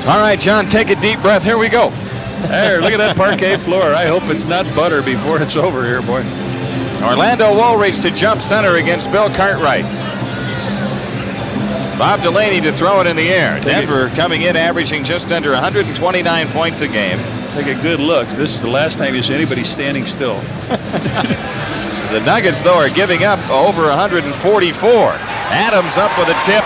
All right, John, take a deep breath. Here we go. There, look at that parquet floor. I hope it's not butter before it's over here, boy. Orlando Woolridge to jump center against Bill Cartwright. Bob Delaney to throw it in the air. Denver coming in averaging just under 129 points a game. Take a good look. This is the last time you see anybody standing still. The Nuggets, though, are giving up over 144. Adams up with a tip.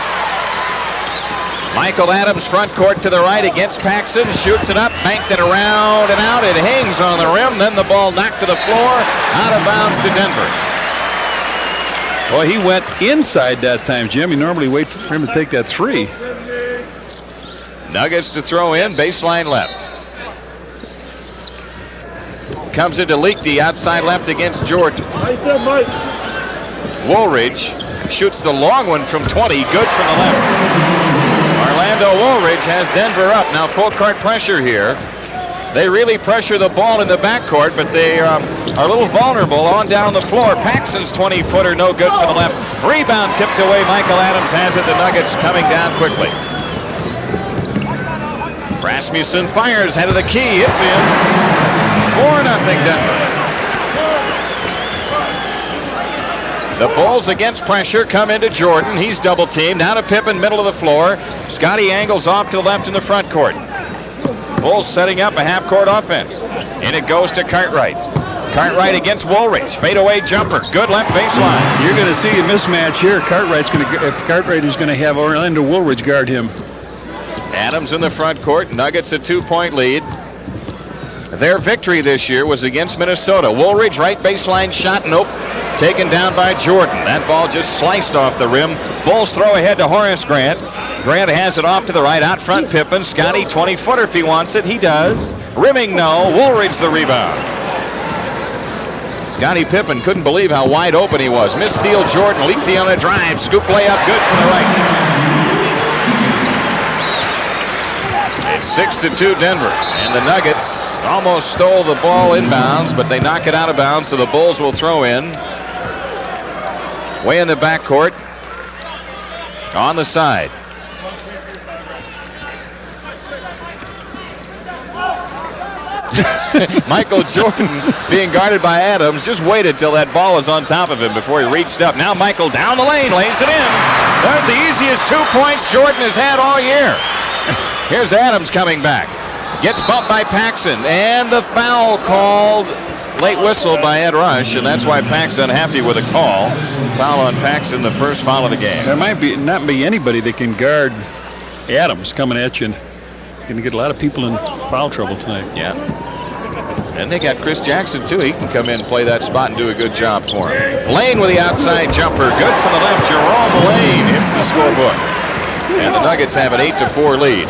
Michael Adams front court to the right against Paxson. Shoots it up, banked it around and out. It hangs on the rim. Then the ball knocked to the floor. Out of bounds to Denver. Boy, he went inside that time, Jim. You normally wait for him to take that three. Nuggets to throw in, baseline left. Comes into Leakey, outside left against Jordan. Woolridge shoots the long one from 20, good from the left. Orlando Woolridge has Denver up. Now full court pressure here. They really pressure the ball in the backcourt, but they are a little vulnerable on down the floor. Paxson's 20-footer, no good for the left. Rebound tipped away. Michael Adams has it. The Nuggets coming down quickly. Rasmussen fires, head of the key. It's in. 4-0 Denver. The Bulls against pressure come into Jordan. He's double teamed. Now to Pippen, middle of the floor. Scotty angles off to the left in the front court. Bulls setting up a half-court offense. And it goes to Cartwright. Cartwright against Woolridge. Fadeaway jumper. Good left baseline. You're going to see a mismatch here. Cartwright is going to have Orlando Woolridge guard him. Adams in the front court. Nuggets a 2-point lead. Their victory this year was against Minnesota. Woolridge, right baseline shot. Nope. Taken down by Jordan. That ball just sliced off the rim. Bulls throw ahead to Horace Grant. Grant has it off to the right. Out front Pippen. Scotty 20-footer if he wants it. He does. Rimming no. Woolridge the rebound. Scotty Pippen couldn't believe how wide open he was. Missed steal Jordan. Leakey on a drive. Scoop layup good from the right. It's 6-2 Denver. And the Nuggets almost stole the ball inbounds, but they knock it out of bounds, so the Bulls will throw in. Way in the backcourt. On the side. Michael Jordan being guarded by Adams. Just waited till that ball was on top of him before he reached up. Now Michael down the lane, lays it in. That's the easiest 2 points Jordan has had all year. Here's Adams coming back. Gets bumped by Paxson, and the foul called. Late whistle by Ed Rush, and that's why Paxson unhappy with a call. Foul on Paxson, the first foul of the game. There might not be anybody that can guard Adams coming at you. You're going to get a lot of people in foul trouble tonight. Yeah. And they got Chris Jackson, too. He can come in and play that spot and do a good job for him. Lane with the outside jumper. Good from the left. Jerome Lane hits the scorebook. And the Nuggets have an 8-4 lead.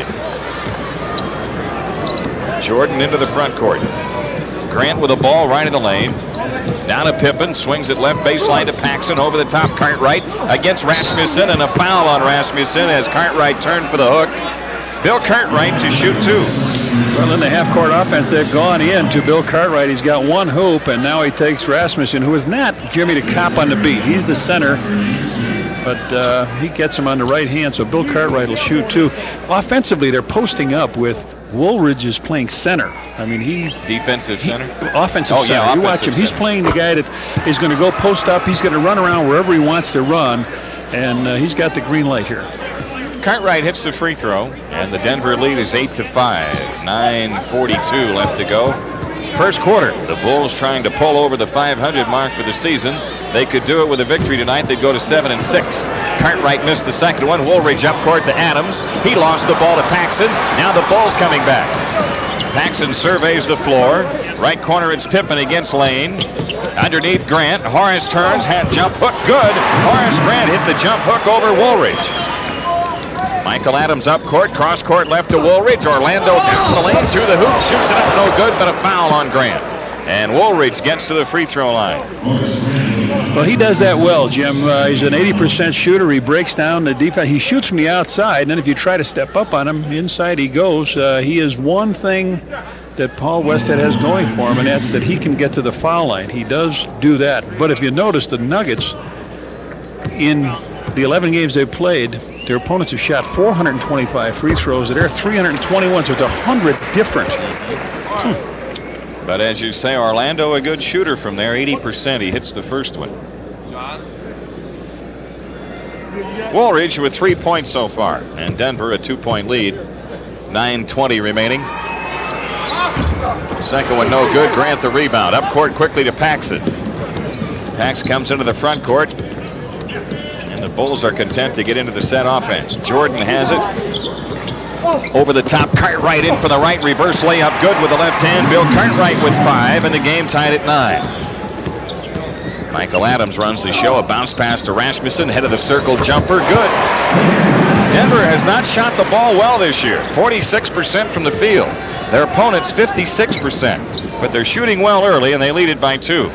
Jordan into the front court. Grant with a ball right in the lane. Down to Pippen. Swings it left baseline to Paxson. Over the top, Cartwright against Rasmussen. And a foul on Rasmussen as Cartwright turned for the hook. Bill Cartwright to shoot two. Well, in the half-court offense, they've gone in to Bill Cartwright. He's got one hoop, and now he takes Rasmussen, who is not Jimmy the cop on the beat. He's the center, but he gets him on the right hand, so Bill Cartwright will shoot two. Offensively, they're posting up with Woolridge is playing center. I mean, defensive center? Offensive center. Yeah, you watch him. He's playing the guy that is going to go post up. He's going to run around wherever he wants to run, and he's got the green light here. Cartwright hits the free throw, and the Denver lead is 8-5. 9:42 left to go. First quarter, the Bulls trying to pull over the 500 mark for the season. They could do it with a victory tonight. They'd go to 7-6. Cartwright missed the second one. Woolridge up court to Adams. He lost the ball to Paxson. Now the Bulls coming back. Paxson surveys the floor. Right corner, it's Pippen against Lane. Underneath Grant. Horace turns, hand jump hook, good. Horace Grant hit the jump hook over Woolridge. Michael Adams up court, cross court left to Woolridge. Orlando down the lane to the hoop, shoots it up, no good, but a foul on Grant. And Woolridge gets to the free throw line. Well, he does that well, Jim. He's an 80% shooter. He breaks down the defense. He shoots from the outside, and then if you try to step up on him, inside he goes. He is one thing that Paul Westhead has going for him, and that's that he can get to the foul line. He does do that. But if you notice, the Nuggets, in the 11 games they've played, Their opponents have shot 425 free throws. They're 321, so it's 100 different. But as you say, Orlando a good shooter from there, 80%. He hits the first one. Woolridge with 3 points so far, and Denver a 2-point lead. 9:20 remaining. Second one no good. Grant the rebound. Up court quickly to Paxson. Pax comes into the front court, and the Bulls are content to get into the set offense. Jordan has it. Over the top, Cartwright in for the right, reverse layup, good with the left hand. Bill Cartwright with 5, and the game tied at 9. Michael Adams runs the show. A bounce pass to Rasmussen, head of the circle jumper, good. Denver has not shot the ball well this year. 46% from the field. Their opponents 56%, but they're shooting well early, and they lead it by 2.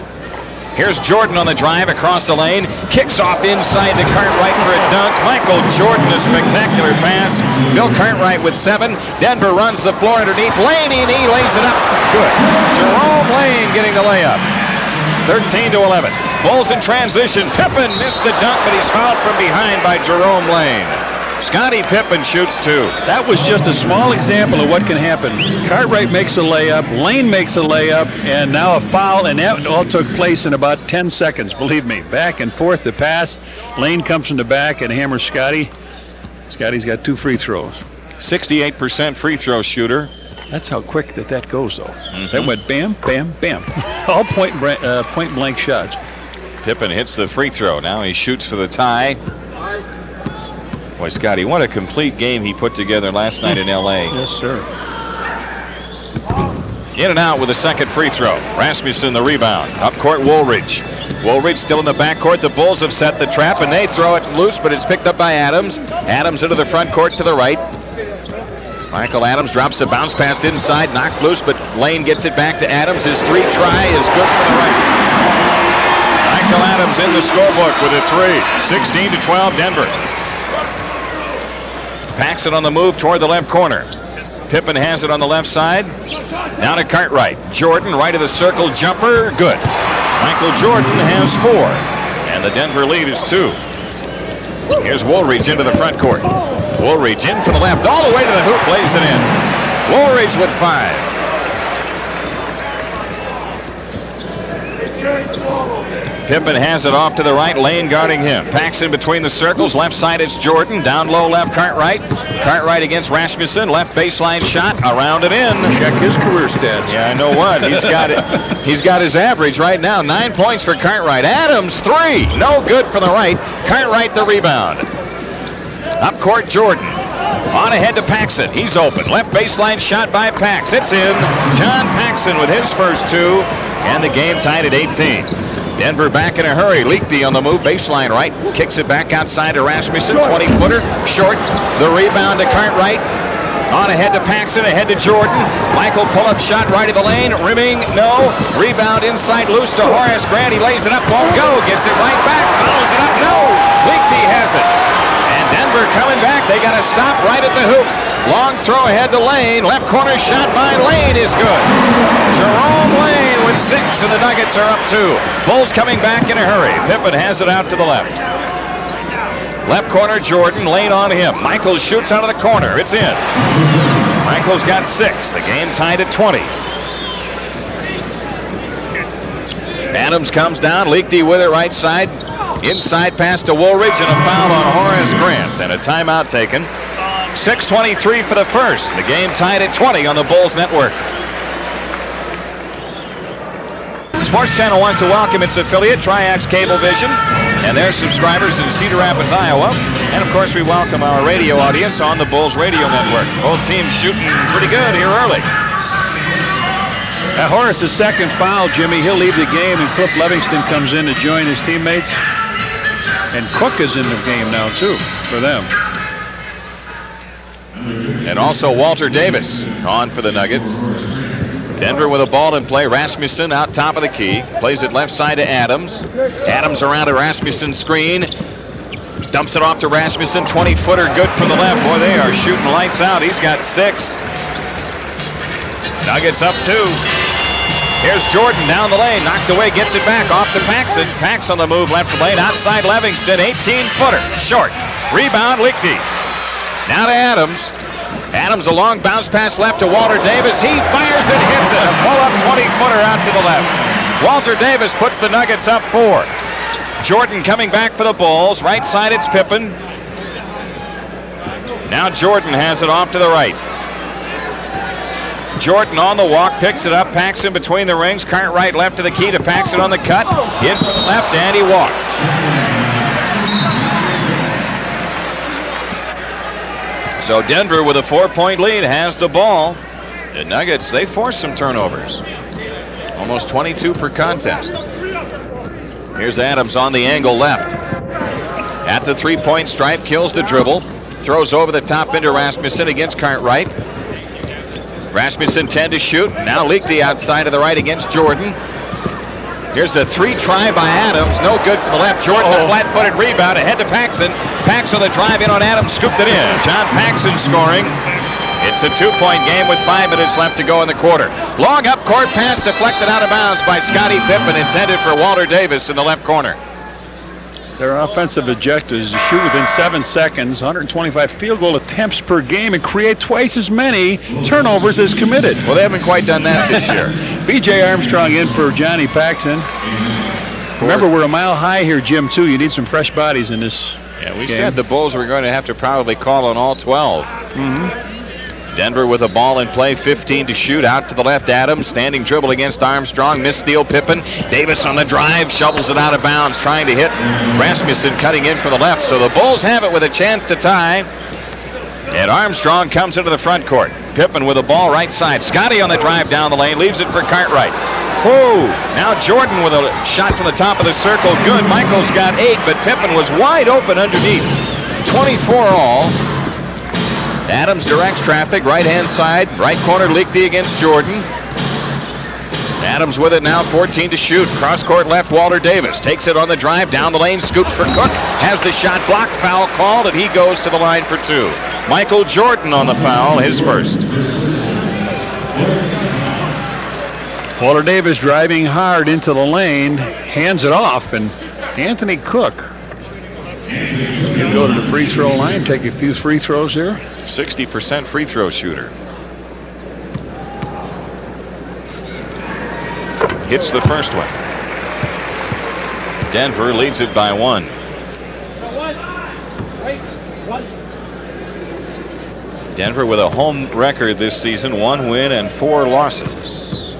Here's Jordan on the drive across the lane. Kicks off inside to Cartwright for a dunk. Michael Jordan, a spectacular pass. Bill Cartwright with 7. Denver runs the floor underneath. Laney lays it up. Good. Jerome Lane getting the layup. 13-11. Bulls in transition. Pippen missed the dunk, but he's fouled from behind by Jerome Lane. Scottie Pippen shoots 2. That was just a small example of what can happen. Cartwright makes a layup, Lane makes a layup, and now a foul, and that all took place in about 10 seconds, believe me. Back and forth the pass. Lane comes from the back and hammers Scottie. Scottie's got 2 free throws. 68% free throw shooter. That's how quick that goes, though. That went bam, bam, bam. All point blank shots. Pippen hits the free throw. Now he shoots for the tie. Boy, Scottie, what a complete game he put together last night in L.A. Yes, sir. In and out with a second free throw. Rasmussen the rebound. Up court, Woolridge. Woolridge still in the backcourt. The Bulls have set the trap, and they throw it loose, but it's picked up by Adams. Adams into the front court to the right. Michael Adams drops a bounce pass inside, knocked loose, but Lane gets it back to Adams. His 3 try is good for the right. Michael Adams in the scorebook with a 3. 16-12 Denver. Paxson on the move toward the left corner. Pippen has it on the left side. Now to Cartwright. Jordan right of the circle jumper. Good. Michael Jordan has 4. And the Denver lead is 2. Here's Woolridge into the front court. Woolridge in for the left. All the way to the hoop. Lays it in. Woolridge with 5. Pippen has it off to the right. Lane guarding him. Paxson between the circles. Left side it's Jordan. Down low left Cartwright. Cartwright against Rasmussen. Left baseline shot. Around and in. Check his career stats. Yeah, I know what. He's got it. He's got his average right now. 9 points for Cartwright. Adams 3. No good for the right. Cartwright the rebound. Up court Jordan. On ahead to Paxson. He's open. Left baseline shot by Pax. It's in. John Paxson with his first 2. And the game tied at 18. Denver back in a hurry. Leakty on the move. Baseline right. Kicks it back outside to Rasmussen. 20-footer. Short. The rebound to Cartwright. On ahead to Paxson. Ahead to Jordan. Michael pull-up shot right of the lane. Rimming. No. Rebound inside loose to Horace Grant. He lays it up. Won't go. Gets it right back. Follows it up. No. Leakty has it. Denver coming back. They got to stop right at the hoop. Long throw ahead to Lane. Left corner shot by Lane is good. Jerome Lane with 6, and the Nuggets are up 2. Bulls coming back in a hurry. Pippen has it out to the left. Left corner Jordan. Lane on him. Michaels shoots out of the corner. It's in. Michaels got 6. The game tied at 20. Adams comes down. Leakty with it right side. Inside pass to Woolridge and a foul on Horace Grant and a timeout taken. 6:23 for the first. The game tied at 20 on the Bulls Network. Sports Channel wants to welcome its affiliate, Triax Cablevision, and their subscribers in Cedar Rapids, Iowa. And of course, we welcome our radio audience on the Bulls Radio Network. Both teams shooting pretty good here early. Horace's second foul, Jimmy. He'll leave the game, and Cliff Livingston comes in to join his teammates. And Cook is in the game now, too, for them. And also Walter Davis on for the Nuggets. Denver with a ball in play. Rasmussen out top of the key. Plays it left side to Adams. Adams around a Rasmussen screen. Dumps it off to Rasmussen. 20-footer good from the left. Boy, they are shooting lights out. He's got 6. Nuggets up 2. Here's Jordan down the lane. Knocked away. Gets it back off to Paxson. Pax on the move left lane. Outside Livingston. 18-footer. Short. Rebound, Liechty. Now to Adams. Adams, a long bounce pass left to Walter Davis. He fires and hits it. A pull-up 20-footer out to the left. Walter Davis puts the Nuggets up 4. Jordan coming back for the Bulls. Right side, it's Pippen. Now Jordan has it off to the right. Jordan on the walk, picks it up, Paxson between the rings. Cartwright left to the key to Paxson on the cut. In from the left, and he walked. So Denver with a 4-point lead has the ball. The Nuggets, they force some turnovers. Almost 22 per contest. Here's Adams on the angle left. At the three-point stripe, kills the dribble. Throws over the top into Rasmussen against Cartwright. Rasmussen 10 to shoot. Now Liechty outside to the right against Jordan. Here's a 3-try by Adams. No good from the left. Jordan, a flat-footed rebound ahead to Paxson. Paxson the drive in on Adams, scooped it in. John Paxson scoring. It's a 2-point game with 5 minutes left to go in the quarter. Long up court pass deflected out of bounds by Scottie Pippen, intended for Walter Davis in the left corner. Their offensive objective is to shoot within 7 seconds, 125 field goal attempts per game, and create twice as many turnovers as committed. Well, they haven't quite done that this year. B.J. Armstrong in for Johnny Paxson. Remember, we're a mile high here, Jim, too. You need some fresh bodies in this we game. said the Bulls were going to have to probably call on all 12. Mm-hmm. Denver with a ball in play, 15 to shoot. Out to the left, Adams. Standing dribble against Armstrong. Missed steal, Pippen. Davis on the drive, shovels it out of bounds, trying to hit Rasmussen cutting in from the left. So the Bulls have it with a chance to tie. And Armstrong comes into the front court. Pippen with a ball right side. Scottie on the drive down the lane, leaves it for Cartwright. Whoa! Now Jordan with a shot from the top of the circle. Good. Michael's got 8, but Pippen was wide open underneath. 24 all. Adams directs traffic, right-hand side, right corner, Liechty against Jordan. Adams with it now, 14 to shoot. Cross-court left, Walter Davis takes it on the drive, down the lane, scoops for Cook, has the shot blocked, foul called, and he goes to the line for 2. Michael Jordan on the foul, his first. Walter Davis driving hard into the lane, hands it off, and Anthony Cook. He'll go to the free throw line, take a few free throws here. 60% free throw shooter. Hits the first one. Denver leads it by 1. Denver with a home record this season, 1 win and 4 losses.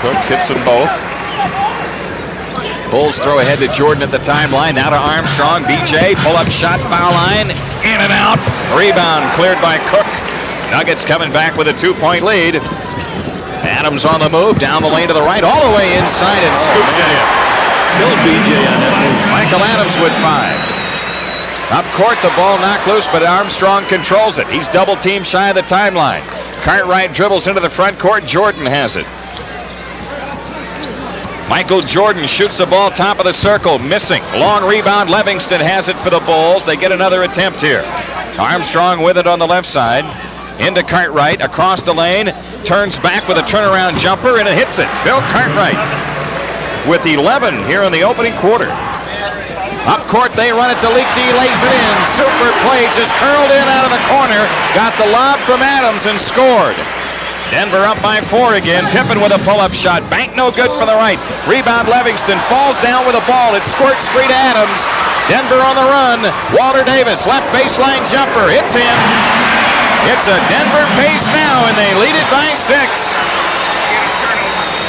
Cook hits them both. Bulls throw ahead to Jordan at the timeline. Now to Armstrong. B.J. pull-up shot, foul line. In and out. Rebound cleared by Cook. Nuggets coming back with a 2-point lead. Adams on the move. Down the lane to the right. All the way inside and scoops it in. Killed B.J. on that move. Michael Adams with 5. Up court, the ball knocked loose, but Armstrong controls it. He's double-teamed shy of the timeline. Cartwright dribbles into the front court. Jordan has it. Michael Jordan shoots the ball top of the circle, missing. Long rebound, Livingston has it for the Bulls. They get another attempt here. Armstrong with it on the left side. Into Cartwright, across the lane, turns back with a turnaround jumper, and it hits it. Bill Cartwright with 11 here in the opening quarter. Up court, they run it to Liechty, lays it in. Super play, just curled in out of the corner. Got the lob from Adams and scored. Denver up by 4 again. Pippen with a pull-up shot. Bank no good for the right. Rebound Livingston. Falls down with a ball. It squirts free to Adams. Denver on the run. Walter Davis. Left baseline jumper. It's in. It's a Denver pace now, and they lead it by 6.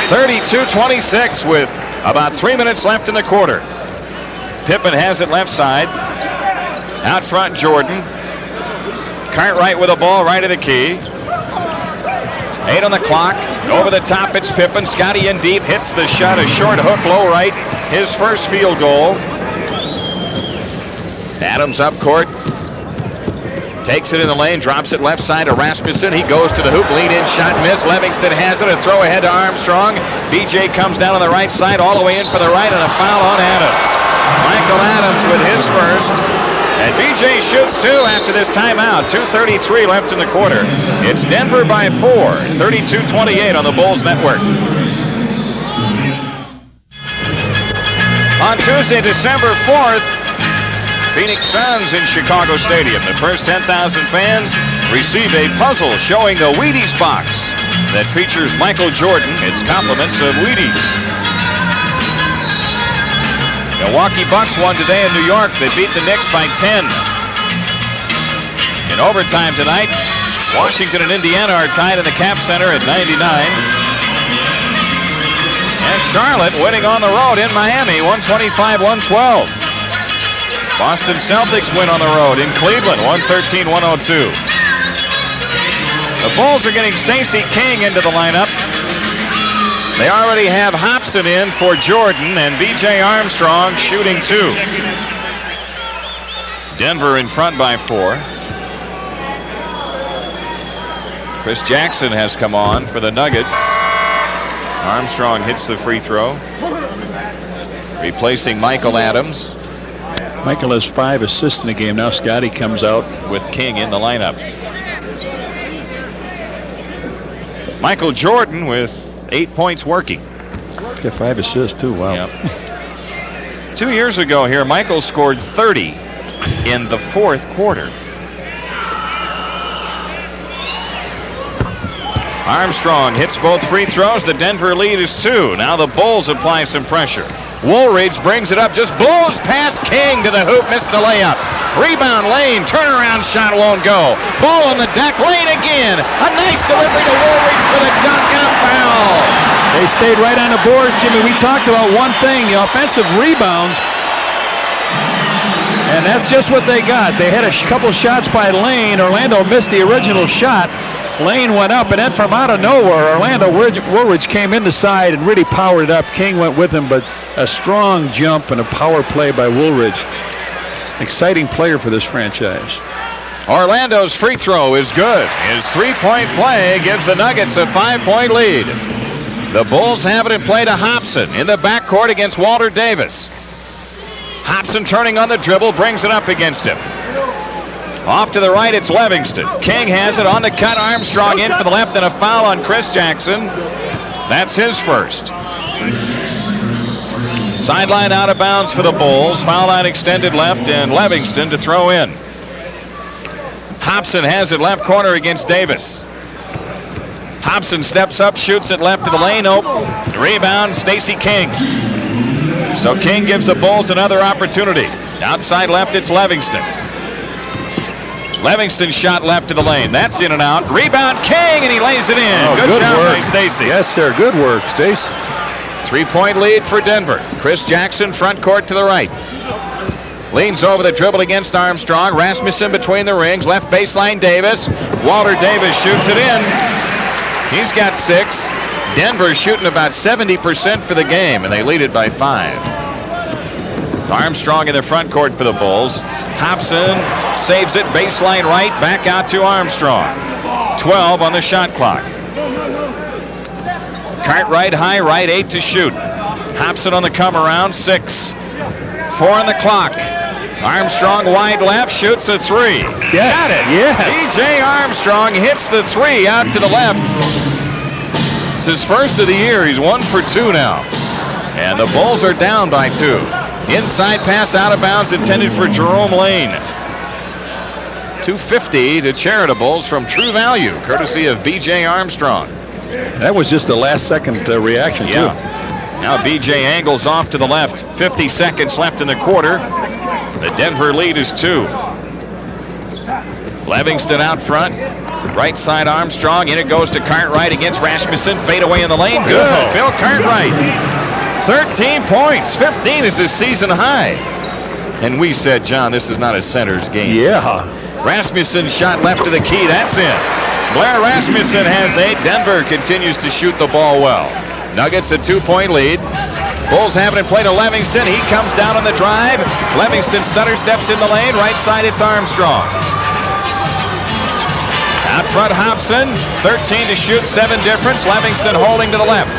32-26 with about 3 minutes left in the quarter. Pippen has it left side. Out front, Jordan. Cartwright with a ball right of the key. 8 on the clock. Over the top, it's Pippen. Scottie in deep. Hits the shot. A short hook, low right. His first field goal. Adams up court. Takes it in the lane. Drops it left side to Rasmussen. He goes to the hoop. Lean in shot. Miss. Livingston has it. A throw ahead to Armstrong. B.J. comes down on the right side. All the way in for the right. And a foul on Adams. Michael Adams with his first. And B.J. shoots 2 after this timeout. 2:33 left in the quarter. It's Denver by 4. 32-28 on the Bulls network. On Tuesday, December 4th, Phoenix Suns in Chicago Stadium. The first 10,000 fans receive a puzzle showing the Wheaties box that features Michael Jordan. It's compliments of Wheaties. Milwaukee Bucks won today in New York. They beat the Knicks by 10. In overtime tonight, Washington and Indiana are tied in the Cap Center at 99. And Charlotte winning on the road in Miami, 125-112. Boston Celtics win on the road in Cleveland, 113-102. The Bulls are getting Stacey King into the lineup. They already have Hobson in for Jordan and B.J. Armstrong shooting 2. Denver in front by 4. Chris Jackson has come on for the Nuggets. Armstrong hits the free throw, replacing Michael Adams. Michael has 5 assists in the game. Now Scotty comes out with King in the lineup. Michael Jordan with 8 points working. Got 5 assists too. Wow. Yep. 2 years ago here, Michael scored 30 in the 4th quarter. Armstrong hits both free throws. The Denver lead is 2. Now the Bulls apply some pressure. Woolridge brings it up, just blows past King to the hoop, missed the layup. Rebound, Lane, turnaround shot won't go. Ball on the deck, Lane again. A nice delivery to Woolridge for the dunk and a foul. They stayed right on the boards, Jimmy. We talked about one thing, the offensive rebounds. And that's just what they got. They had a couple shots by Lane. Orlando missed the original shot. Lane went up, and then from out of nowhere, Orlando Woolridge came in the side and really powered it up. King went with him, but a strong jump and a power play by Woolridge. Exciting player for this franchise. Orlando's free throw is good. His three-point play gives the Nuggets a 5-point lead. The Bulls have it in play to Hobson in the backcourt against Walter Davis. Hobson turning on the dribble, brings it up against him. Off to the right, it's Livingston. King has it on the cut. Armstrong in for the left, and a foul on Chris Jackson. That's his first. Sideline out of bounds for the Bulls. Foul line extended left, and Livingston to throw in. Hobson has it left corner against Davis. Hobson steps up, shoots it left to the lane. Rebound, Stacey King. So King gives the Bulls another opportunity. Outside left, it's Livingston. Livingston shot left to the lane. That's in and out. Rebound, King, and he lays it in. Oh, good job work by Stacey. Yes, sir. Good work, Stacey. 3-point lead for Denver. Chris Jackson front court to the right. Leans over the dribble against Armstrong. Rasmussen between the rings. Left baseline Davis. Walter Davis shoots it in. He's got 6. Denver shooting about 70% for the game, and they lead it by 5. Armstrong in the front court for the Bulls. Hobson saves it, baseline right, back out to Armstrong. 12 on the shot clock. Cartwright high right, 8 to shoot. Hobson on the come around, 6. 4 on the clock. Armstrong wide left, shoots a 3. Yes. Got it. Yes. B.J. Armstrong hits the 3 out to the left. It's his first of the year. He's 1 for 2 now. And the Bulls are down by 2. Inside pass out of bounds intended for Jerome Lane. $2.50 to Charitables from True Value, courtesy of B.J. Armstrong. That was just a last-second reaction, too. Now B.J. angles off to the left. 50 seconds left in the quarter. The Denver lead is 2. Livingston out front. Right side Armstrong. In it goes to Cartwright against Rasmussen. Fade away in the lane. Good. Bill Cartwright. 13 points. 15 is his season high. And we said, John, this is not a center's game. Yeah. Rasmussen shot left to the key. That's in. Blair Rasmussen has 8. Denver continues to shoot the ball well. Nuggets a 2-point lead. Bulls have it in play to Livingston. He comes down on the drive. Livingston stutter steps in the lane. Right side, it's Armstrong. Out front, Hobson. 13 to shoot, 7 difference. Livingston holding to the left.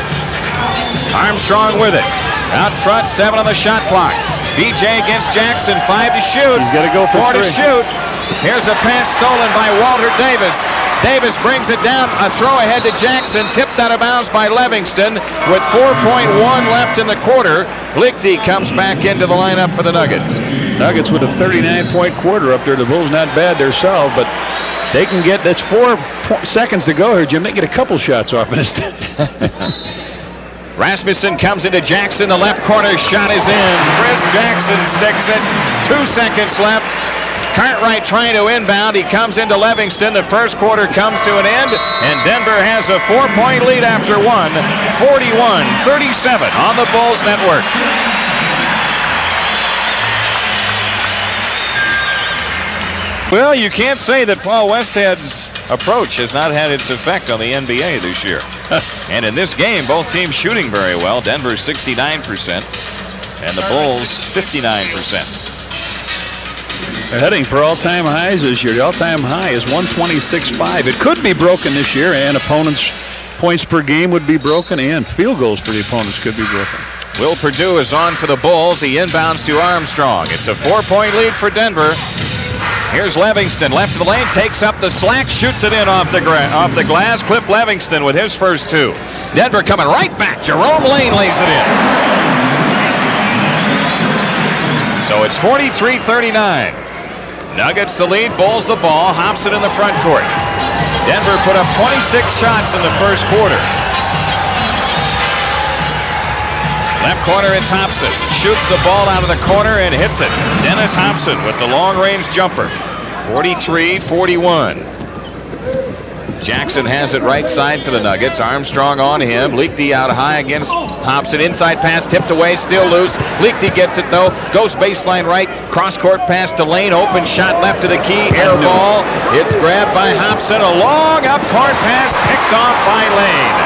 Armstrong with it. Out front, 7 on the shot clock. B.J. against Jackson, 5 to shoot. He's got to go for 4 to 3. shoot. Here's a pass stolen by Walter Davis. Davis brings it down, a throw ahead to Jackson, tipped out of bounds by Livingston with 4.1 left in the quarter. Lichty comes back into the lineup for the Nuggets. Nuggets with a 39-point quarter up there. The Bulls not bad themselves, but they can get, that's 4 seconds to go here, Jim. They get a couple shots off in this. Rasmussen comes into Jackson. The left corner shot is in. Chris Jackson sticks it. 2 seconds left. Cartwright trying to inbound. He comes into Livingston. The first quarter comes to an end, and Denver has a 4-point lead after one. 41-37 on the Bulls Network. Well, you can't say that Paul Westhead's approach has not had its effect on the NBA this year. And in this game, both teams shooting very well. Denver 69% and the Bulls 59%. They're heading for all-time highs this year. The all-time high is 126.5. It could be broken this year, and opponents' points per game would be broken, and field goals for the opponents could be broken. Will Perdue is on for the Bulls. He inbounds to Armstrong. It's a 4-point lead for Denver. Here's Livingston, left of the lane, takes up the slack, shoots it in off the glass. Cliff Livingston with his first two. Denver coming right back. Jerome Lane lays it in. So it's 43-39. Nuggets the lead, Bulls the ball. Hobson in the front court. Denver put up 26 shots in the first quarter. Left corner, it's Hobson. Shoots the ball out of the corner and hits it. Dennis Hobson with the long-range jumper. 43-41. Jackson has it right side for the Nuggets. Armstrong on him. Lichty out high against Hobson. Inside pass tipped away, still loose. Lichty gets it though. Goes baseline right. Cross-court pass to Lane. Open shot left to the key. Air ball. It's grabbed by Hobson. A long up-court pass picked off by Lane.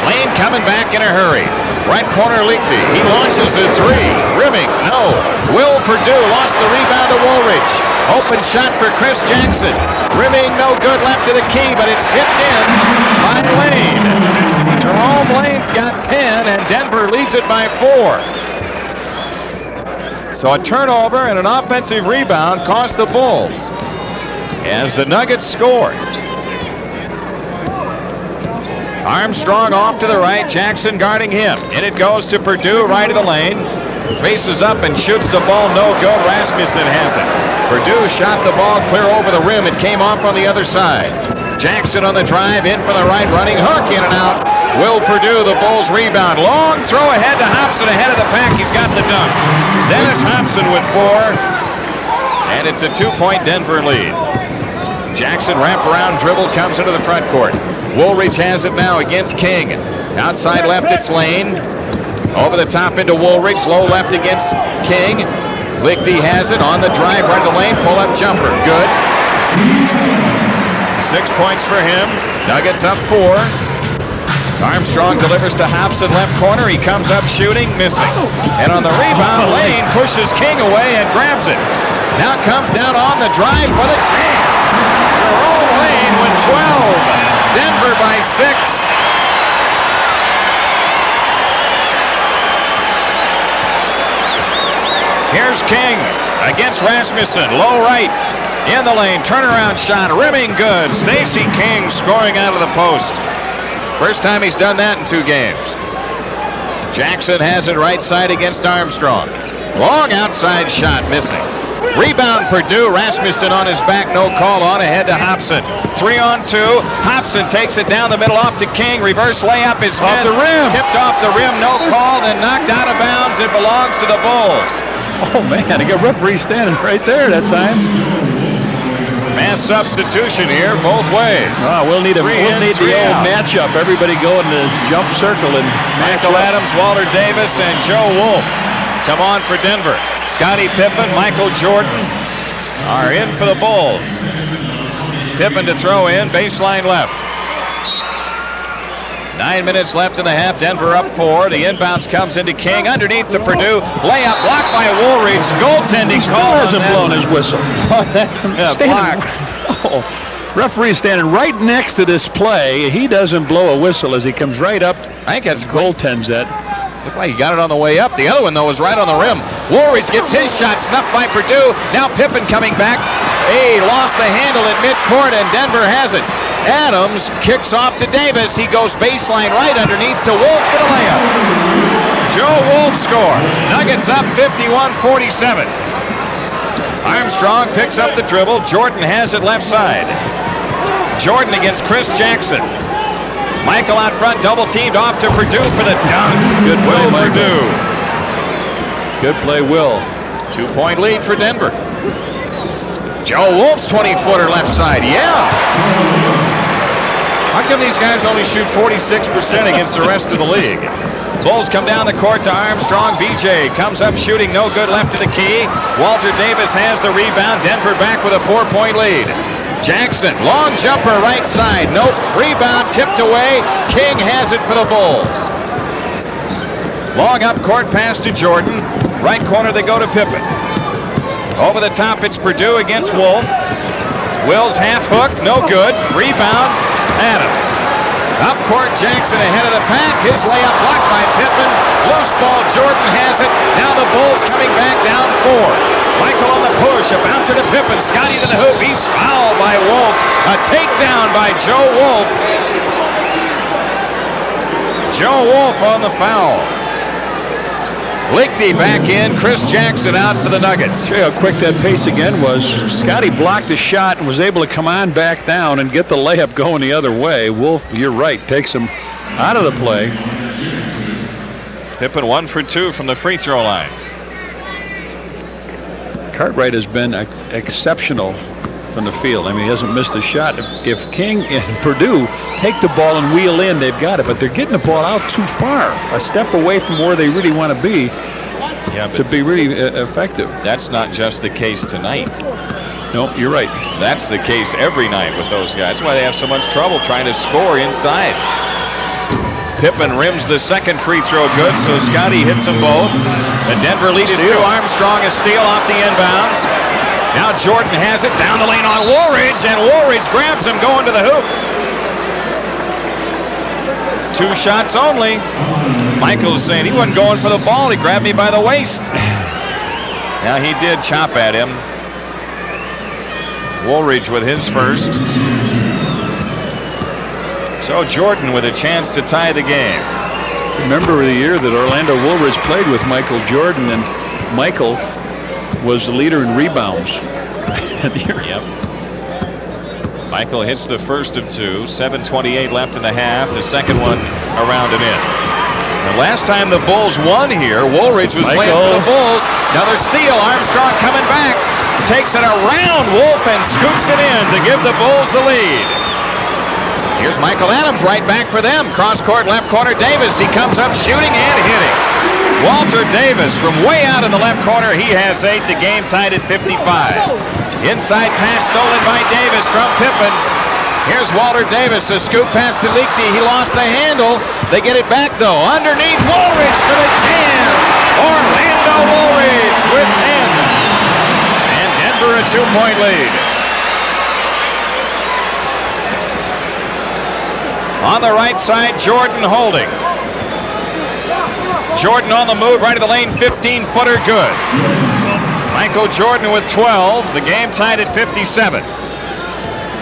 Lane coming back in a hurry. Right corner, Lichty. He launches the three. Rimming, no. Will Perdue lost the rebound to Woolridge. Open shot for Chris Jackson. Rimming, no good, left to the key, but it's tipped in by Lane. Jerome Lane's got 10, and Denver leads it by 4. So a turnover and an offensive rebound cost the Bulls as the Nuggets scored. Armstrong off to the right, Jackson guarding him. In it goes to Perdue, right of the lane. Faces up and shoots the ball, no good. Rasmussen has it. Perdue shot the ball clear over the rim. It came off on the other side. Jackson on the drive, in for the right, running hook, in and out. Will Perdue, the Bulls rebound. Long throw ahead to Hobson, ahead of the pack. He's got the dunk. Dennis Hobson with 4. And it's a 2-point Denver lead. Jackson wraparound dribble comes into the front court. Woolridge has it now against King. Outside left, it's Lane. Over the top into Woolridge. Low left against King. Lichty has it on the drive right of the lane. Pull-up jumper. Good. 6 points for him. Nuggets up 4. Armstrong delivers to Hobson, left corner. He comes up shooting, missing. And on the rebound, Lane pushes King away and grabs it. Now comes down on the drive for the jam. Jerome Lane with 12. Denver by 6. Here's King against Rasmussen. Low right in the lane. Turnaround shot. Rimming good. Stacey King scoring out of the post. First time he's done that in 2 games. Jackson has it right side against Armstrong. Long outside shot missing. Rebound Perdue. Rasmussen on his back. No call on. Ahead to Hobson. 3-on-2. Hobson takes it down the middle off to King. Reverse layup is off the rim. Tipped off the rim. No call. Then knocked out of bounds. It belongs to the Bulls. Oh, man. They got referee standing right there that time. Mass substitution here both ways. We'll need the old matchup. Everybody go in the jump circle and Michael Adams, Walter Davis, and Joe Wolf come on for Denver. Scottie Pippen, Michael Jordan are in for the Bulls. Pippen to throw in, baseline left. 9 minutes left in the half. Denver up 4. The inbounds comes into King. Underneath to Perdue. Layup blocked by Woolridge. Goaltending call. Hasn't blown his whistle. Blocked. Referee standing right next to this play. He doesn't blow a whistle as he comes right up. I think that's goaltends that. Looked like he got it on the way up. The other one, though, was right on the rim. Woolridge gets his shot snuffed by Perdue. Now Pippen coming back. He lost the handle at midcourt, and Denver has it. Adams kicks off to Davis. He goes baseline right underneath to Wolf for the layup. Joe Wolf scores. Nuggets up 51-47. Armstrong picks up the dribble. Jordan has it left side. Jordan against Chris Jackson. Michael out front, double teamed off to Purdue for the dunk. Good play, Will Purdue. Good play, Will. 2-point lead for Denver. Joe Wolf's 20-footer left side. Yeah. How come these guys only shoot 46% against the rest of the league? Bulls come down the court to Armstrong. BJ comes up shooting, no good, left of the key. Walter Davis has the rebound. Denver back with a 4-point lead. Jackson, long jumper right side. Nope. Rebound tipped away. King has it for the Bulls. Long up court pass to Jordan. Right corner they go to Pippen. Over the top it's Purdue against Wolf. Will's half hook, no good. Rebound, Adams. Up court, Jackson ahead of the pack. His layup blocked by Pippen. Loose ball, Jordan has it. Now the Bulls coming back down 4. Michael on the push, a bouncer to Pippen. Scotty to the hoop. He's fouled by Wolf. A takedown by Joe Wolf. Joe Wolf on the foul. Lichty back in. Chris Jackson out for the Nuggets. See how quick that pace again was. Scotty blocked the shot and was able to come on back down and get the layup going the other way. Wolf, you're right, takes him out of the play. Pippen 1 for 2 from the free throw line. Cartwright has been exceptional from the field. I mean, he hasn't missed a shot. If King and Purdue take the ball and wheel in, they've got it, but they're getting the ball out too far, a step away from where they really want to be to be really effective. That's not just the case tonight. No, you're right. That's the case every night with those guys. That's why they have so much trouble trying to score inside. Pippen rims the second free throw good, so Scotty hits them both. The Denver lead is 2. Armstrong, a steal off the inbounds. Now Jordan has it down the lane on Woolridge, and Woolridge grabs him going to the hoop. 2 shots only. Michael is saying he wasn't going for the ball. He grabbed me by the waist. Now he did chop at him. Woolridge with his first. So Jordan with a chance to tie the game. Remember the year that Orlando Woolridge played with Michael Jordan, and Michael was the leader in rebounds. Yep. Michael hits the first of 2. 7:28 left in the half. The second one around and in. The last time the Bulls won here, Woolridge was playing for the Bulls. Another steal. Armstrong coming back. Takes it around Wolf and scoops it in to give the Bulls the lead. Here's Michael Adams right back for them. Cross court, left corner, Davis. He comes up shooting and hitting. Walter Davis from way out in the left corner. He has 8. The game tied at 55. Inside pass stolen by Davis from Pippen. Here's Walter Davis. A scoop pass to Lichty. He lost the handle. They get it back though. Underneath, Woolridge for the jam. Orlando Woolridge with 10. And Denver a 2-point lead. On the right side, Jordan holding. Jordan on the move, right of the lane, 15-footer, good. Michael Jordan with 12. The game tied at 57.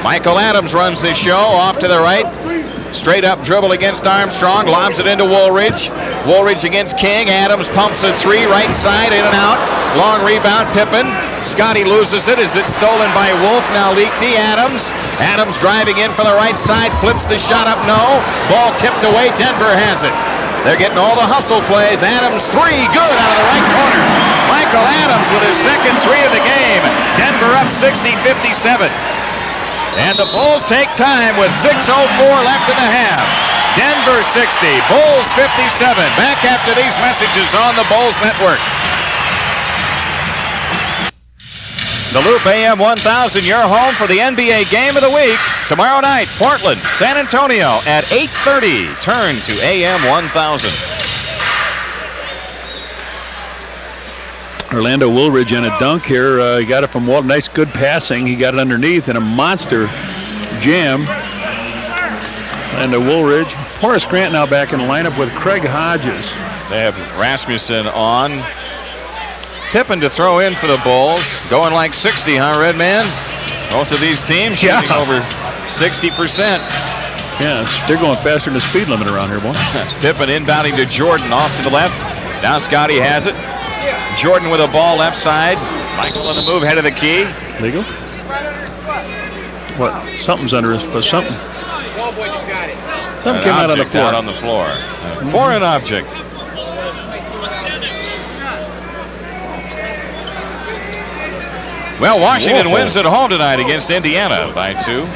Michael Adams runs this show off to the right. Straight up dribble against Armstrong, lobs it into Woolridge. Woolridge against King. Adams pumps a 3, right side, in and out. Long rebound, Pippen. Scotty loses it as it's stolen by Wolf. Now Lichty, Adams. Adams driving in from the right side, flips the shot up, no. Ball tipped away, Denver has it. They're getting all the hustle plays. Adams 3, good out of the right corner. Michael Adams with his second 3 of the game. Denver up 60-57. And the Bulls take time with 6:04 left in the half. Denver 60, Bulls 57. Back after these messages on the Bulls Network. The Loop AM 1000, your home for the NBA Game of the Week. Tomorrow night, Portland, San Antonio at 8:30. Turn to AM 1000. Orlando Woolridge in a dunk here. He got it from Walt. Nice, good passing. He got it underneath in a monster jam. Orlando Woolridge. Horace Grant now back in the lineup with Craig Hodges. They have Rasmussen on. Pippen to throw in for the Bulls. Going like 60, huh, Red Man? Both of these teams shooting over 60%. Yes, they're going faster than the speed limit around here, boy. Pippen inbounding to Jordan off to the left. Now Scotty has it. Jordan with a ball left side. Michael on the move, head of the key. Legal? What? Something's under his foot. Something. Something came out on the floor. Out on the floor. A foreign object. Well, Washington wins at home tonight against Indiana by 2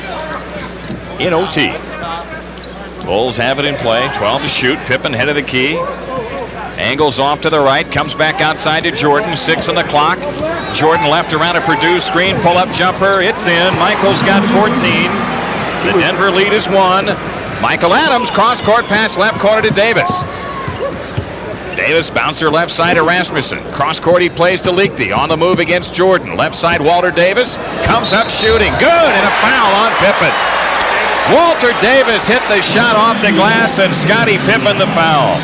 in OT. Bulls have it in play. 12 to shoot. Pippen head of the key. Angles off to the right. Comes back outside to Jordan. 6 on the clock. Jordan left around a Purdue screen. Pull-up jumper. It's in. Michael's got 14. The Denver lead is 1. Michael Adams, cross-court pass left corner to Davis. Davis, bouncer left side to Rasmussen. Cross-court he plays to Liechty. On the move against Jordan. Left side Walter Davis. Comes up shooting. Good, and a foul on Pippen. Walter Davis hit the shot off the glass, and Scottie Pippen the foul.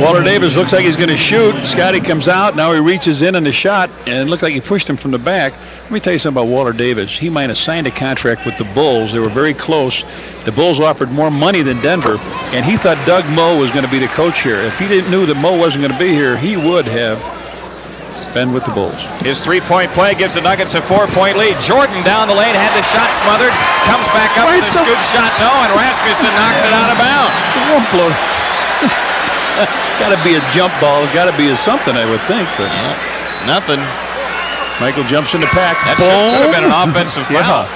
Walter Davis looks like he's going to shoot. Scotty comes out. Now he reaches in on the shot, and it looked like he pushed him from the back. Let me tell you something about Walter Davis. He might have signed a contract with the Bulls. They were very close. The Bulls offered more money than Denver, and he thought Doug Moe was going to be the coach here. If he didn't knew that Moe wasn't going to be here, he would have been with the Bulls. His three-point play gives the Nuggets a 4-point lead. Jordan down the lane, had the shot smothered, comes back up with a scoop shot, no, and Rasmussen knocks it out of bounds. The one float. Got to be a jump ball. It's got to be a something, I would think, but nothing. Michael jumps in the pack. That could have been an offensive foul.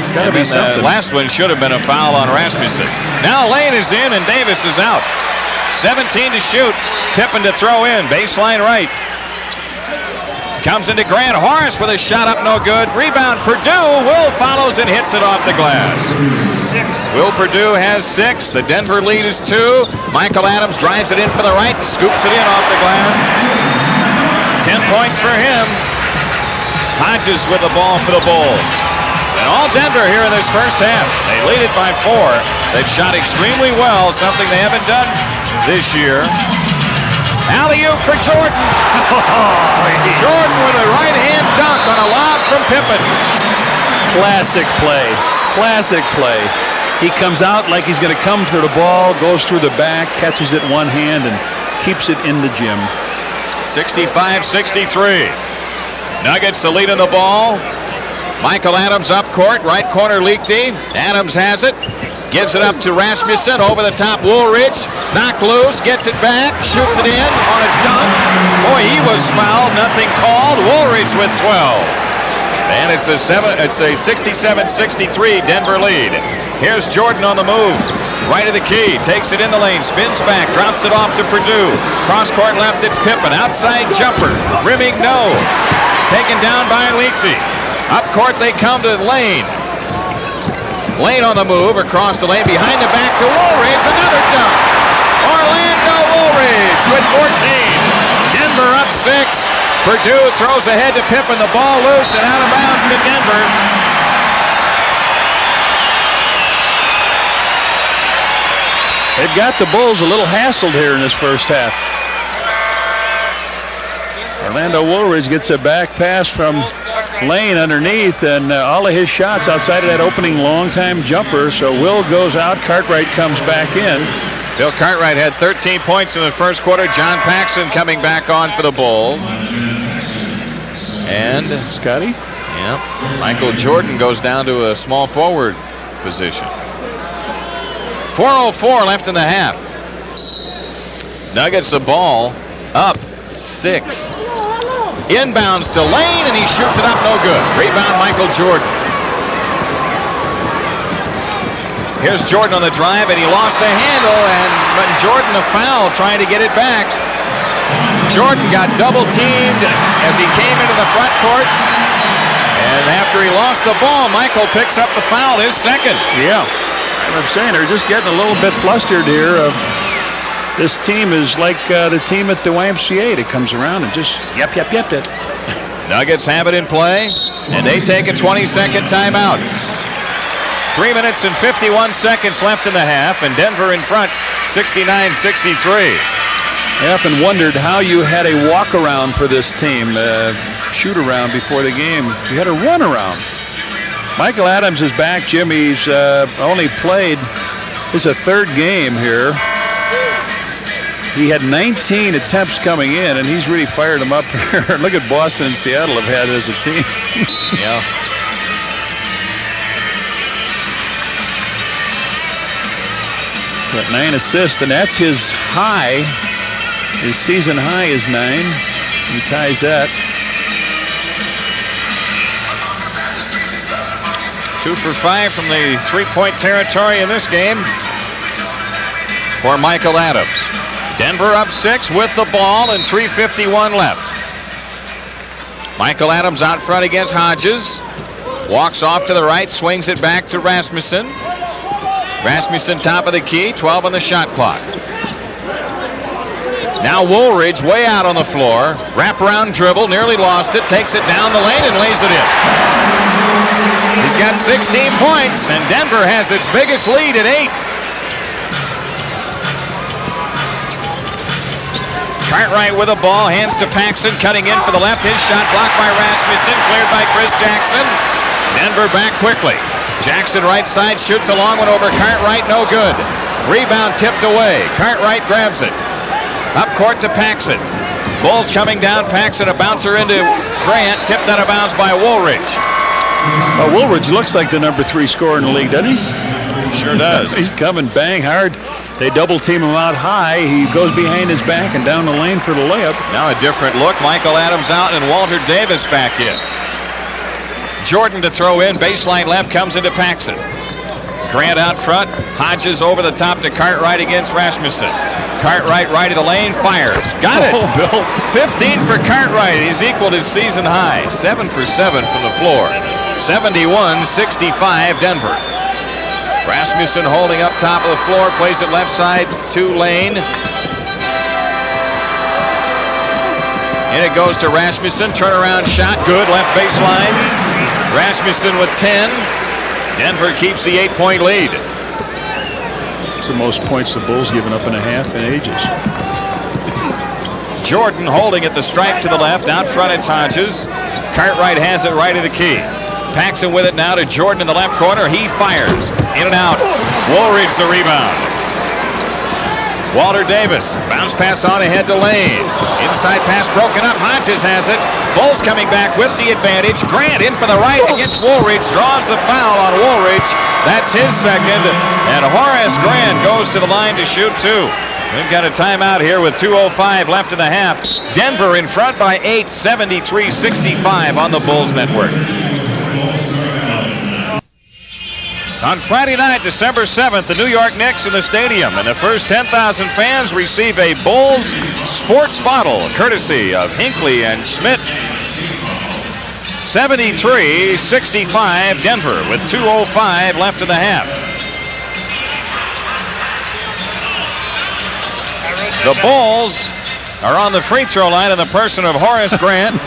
It's got to be something. The last one should have been a foul on Rasmussen. Now Lane is in and Davis is out. 17 to shoot. Pippen to throw in. Baseline right. Comes into Grant. Horace with a shot up, no good. Rebound Purdue. Will follows and hits it off the glass. 6. Will Purdue has 6. The Denver lead is 2. Michael Adams drives it in for the right. Scoops it in off the glass. 10 points for him. Hodges with the ball for the Bulls. And all Denver here in this first half. They lead it by 4. They've shot extremely well, something they haven't done this year. Alley-oop for Jordan. Jordan with a right-hand dunk on a lob from Pippen. Classic play. Classic play. He comes out like he's going to come through the ball, goes through the back, catches it one hand, and keeps it in the gym. 65-63. Nuggets the lead in the ball. Michael Adams up court, right corner Liechty. Adams has it. Gives it up to Rasmussen, over the top Woolridge, knocked loose, gets it back, shoots it in on a dunk. Boy, he was fouled, nothing called. Woolridge with 12. And it's a 67-63 Denver lead. Here's Jordan on the move. Right of the key, takes it in the lane, spins back, drops it off to Purdue. Cross court left, it's Pippen. Outside jumper, rimming no. Taken down by Liechty. Up court they come to Lane. Lane on the move, across the lane, behind the back to Woolridge, another dunk. Orlando Woolridge with 14. Denver up 6. Purdue throws ahead to Pippen, the ball loose and out of bounds to Denver. They've got the Bulls a little hassled here in this first half. Orlando Woolridge gets a back pass from Lane underneath, and all of his shots outside of that opening long-time jumper. So Will goes out, Cartwright comes back in. Bill Cartwright had 13 points in the first quarter. John Paxson coming back on for the Bulls. And Scotty? Yeah. Michael Jordan goes down to a small forward position. 4:04 left in the half. Nuggets the ball up 6. Inbounds to Lane, and he shoots it up, no good. Rebound, Michael Jordan. Here's Jordan on the drive, and he lost the handle, and Jordan a foul trying to get it back. Jordan got double teamed as he came into the front court, and after he lost the ball, Michael picks up the foul, his second. Yeah, I'm saying they're just getting a little bit flustered here. This team is like the team at the YMCA that comes around and just yep. Nuggets have it in play, and they take a 20-second timeout. 3 minutes and 51 seconds left in the half, and Denver in front, 69-63. I often wondered how you had a walk-around for this team, shoot-around before the game. You had a run-around. Michael Adams is back, Jim. He's only played, this is a third game here. He had 19 attempts coming in, and he's really fired them up here. Look at Boston and Seattle have had as a team. Yeah. Got 9 assists, and that's his high. His season high is 9. He ties that. 2 for 5 from the three-point territory in this game for Michael Adams. Denver up 6 with the ball and 3:51 left. Michael Adams out front against Hodges. Walks off to the right, swings it back to Rasmussen. Rasmussen top of the key, 12 on the shot clock. Now Woolridge way out on the floor. Wraparound dribble, nearly lost it, takes it down the lane and lays it in. He's got 16 points, and Denver has its biggest lead at 8. Cartwright with the ball, hands to Paxson, cutting in for the left. His shot blocked by Rasmussen, cleared by Chris Jackson. Denver back quickly. Jackson right side, shoots a long one over Cartwright, no good. Rebound tipped away. Cartwright grabs it. Up court to Paxson. Bulls coming down. Paxson, a bouncer into Grant, tipped out of bounds by Woolridge. Woolridge looks like the number 3 scorer in the league, doesn't he? Sure does. He's coming bang hard. They double team him out high. He goes behind his back and down the lane for the layup. Now a different look. Michael Adams out and Walter Davis back in. Jordan to throw in. Baseline left, comes into Paxson. Grant out front. Hodges over the top to Cartwright against Rasmussen. Cartwright right of the lane, fires. Got it. Oh, Bill. 15 for Cartwright. He's equaled his season high. 7 for 7 from the floor. 71-65 Denver. Rasmussen holding up top of the floor, plays it left side to Lane. And it goes to Rasmussen. Turnaround shot, good, left baseline. Rasmussen with 10. Denver keeps the 8-point lead. It's the most points the Bulls given up in a half in ages. Jordan holding at the stripe to the left. Out front it's Hodges. Cartwright has it right of the key. Paxson with it now to Jordan in the left corner. He fires. In and out. Woolridge the rebound. Walter Davis. Bounce pass on ahead to Lane. Inside pass broken up. Hodges has it. Bulls coming back with the advantage. Grant in for the right against Woolridge. Draws the foul on Woolridge. That's his second. And Horace Grant goes to the line to shoot 2. We've got a timeout here with 2:05 left in the half. Denver in front by 8, 73-65 on the Bulls Network. On Friday night, December 7th, the New York Knicks in the stadium, and the first 10,000 fans receive a Bulls sports bottle, courtesy of Hinckley and Schmidt. 73-65 Denver with 2:05 left in the half. The Bulls are on the free throw line in the person of Horace Grant.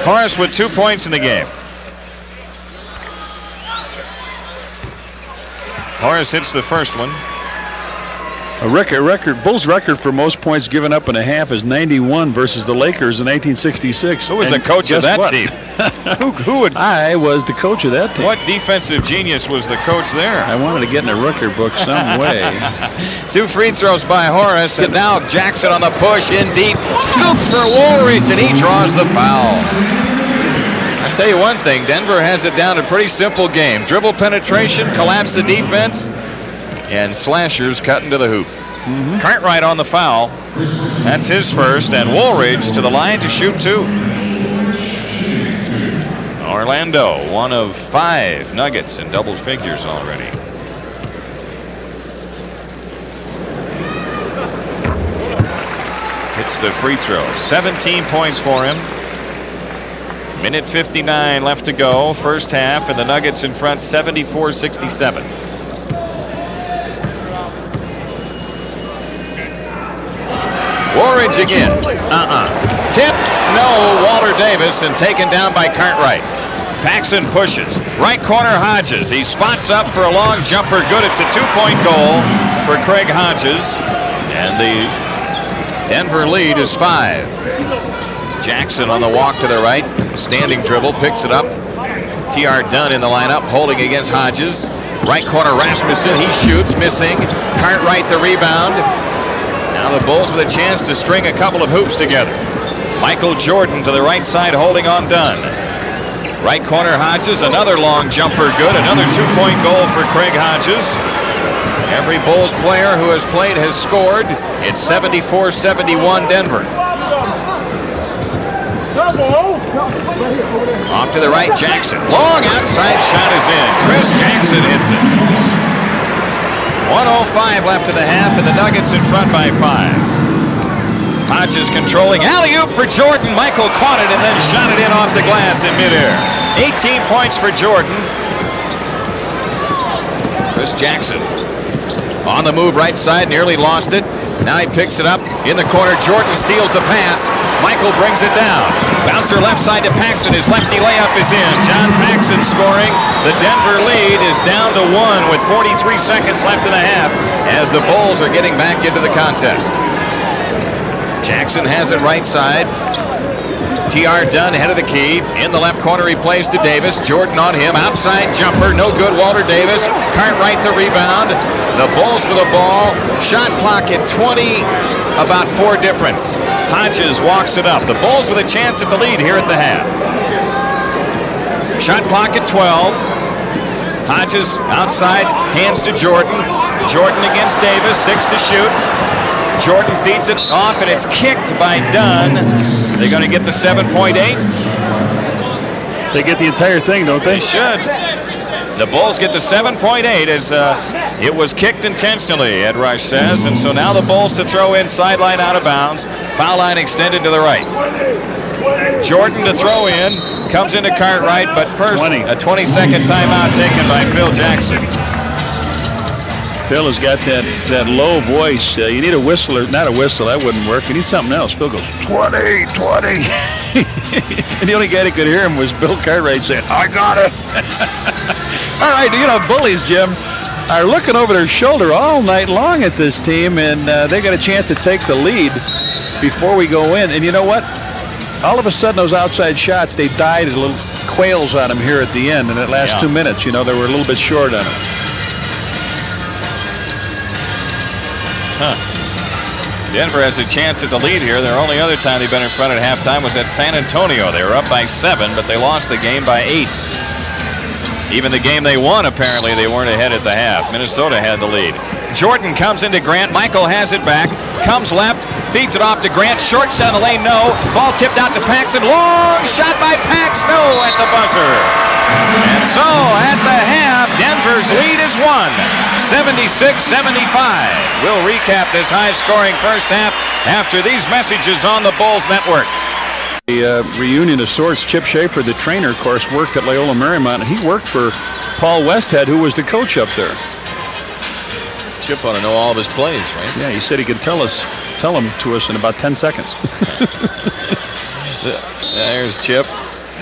Horace with 2 points in the game. Horace hits the first one. Bulls record for most points given up in a half is 91 versus the Lakers in 1966. Who was the coach of that team? Who would? I was the coach of that team. What defensive genius was the coach there? I wanted to get in a record book some way. 2 free throws by Horace, and now Jackson on the push in deep. Scoops for Woolridge, and he draws the foul. I'll tell you one thing, Denver has it down a pretty simple game. Dribble penetration, collapse the defense, and slashers cut into the hoop. Cartwright on the foul. That's his first, and Woolridge to the line to shoot 2. Orlando, 1 of 5 Nuggets in double figures already. Hits the free throw. 17 points for him. Minute 59 left to go, first half, and the Nuggets in front 74-67. Woolridge again. Tipped, no, Walter Davis, and taken down by Cartwright. Paxson pushes. Right corner Hodges. He spots up for a long jumper. Good. It's a 2-point goal for Craig Hodges. And the Denver lead is 5. Jackson on the walk to the right. Standing dribble, picks it up. T.R. Dunn in the lineup, holding against Hodges. Right corner, Rasmussen, he shoots, missing. Cartwright the rebound. Now the Bulls with a chance to string a couple of hoops together. Michael Jordan to the right side, holding on Dunn. Right corner, Hodges, another long jumper good. Another 2-point goal for Craig Hodges. Every Bulls player who has played has scored. It's 74-71 Denver. Off to the right, Jackson. Long outside shot is in. Chris Jackson hits it. 1:05 left in the half, and the Nuggets in front by 5. Hodges controlling. Alley-oop for Jordan. Michael caught it and then shot it in off the glass in midair. 18 points for Jordan. Chris Jackson on the move right side, nearly lost it. Now he picks it up in the corner. Jordan steals the pass. Michael brings it down. Bouncer left side to Paxson. His lefty layup is in. John Paxson scoring. The Denver lead is down to 1 with 43 seconds left in the half as the Bulls are getting back into the contest. Jackson has it right side. T.R. Dunn ahead of the key. In the left corner he plays to Davis. Jordan on him. Outside jumper. No good. Walter Davis. Cartwright the rebound. The Bulls with a ball. Shot clock at 20. About 4 difference. Hodges walks it up. The Bulls with a chance at the lead here at the half. Shot clock at 12. Hodges outside. Hands to Jordan. Jordan against Davis. 6 to shoot. Jordan feeds it off, and it's kicked by Dunn. They're going to get the 7.8. They get the entire thing, don't they? They should. The Bulls get the 7.8 as it was kicked intentionally, Ed Rush says. And so now the Bulls to throw in, sideline out of bounds. Foul line extended to the right. Jordan to throw in. Comes into Cartwright, but first 20. A 20-second timeout taken by Phil Jackson. Phil has got that low voice. You need a whistle, or not a whistle, that wouldn't work. You need something else. Phil goes, 20, 20. And the only guy that could hear him was Bill Cartwright saying, I got it. All right, bullies, Jim, are looking over their shoulder all night long at this team, and they got a chance to take the lead before we go in. And you know what? All of a sudden, those outside shots, they died as little quails on them here at the end in that last 2 minutes. They were a little bit short on them. Denver has a chance at the lead here. Their only other time they've been in front at halftime was at San Antonio. They were up by 7, but they lost the game by 8. Even the game they won, apparently, they weren't ahead at the half. Minnesota had the lead. Jordan comes into Grant. Michael has it back. Comes left. Feeds it off to Grant. Short down the lane, no. Ball tipped out to Paxson. Long shot by Pax. No at the buzzer. And so at the half, Denver's lead is 76-75. We'll recap this high-scoring first half after these messages on the Bulls Network. The reunion of sorts. Chip Schaefer, the trainer, of course, worked at Loyola Marymount. He worked for Paul Westhead, who was the coach up there. Chip ought to know all of his plays, right? Yeah, he said he could tell them to us in about 10 seconds. There's Chip.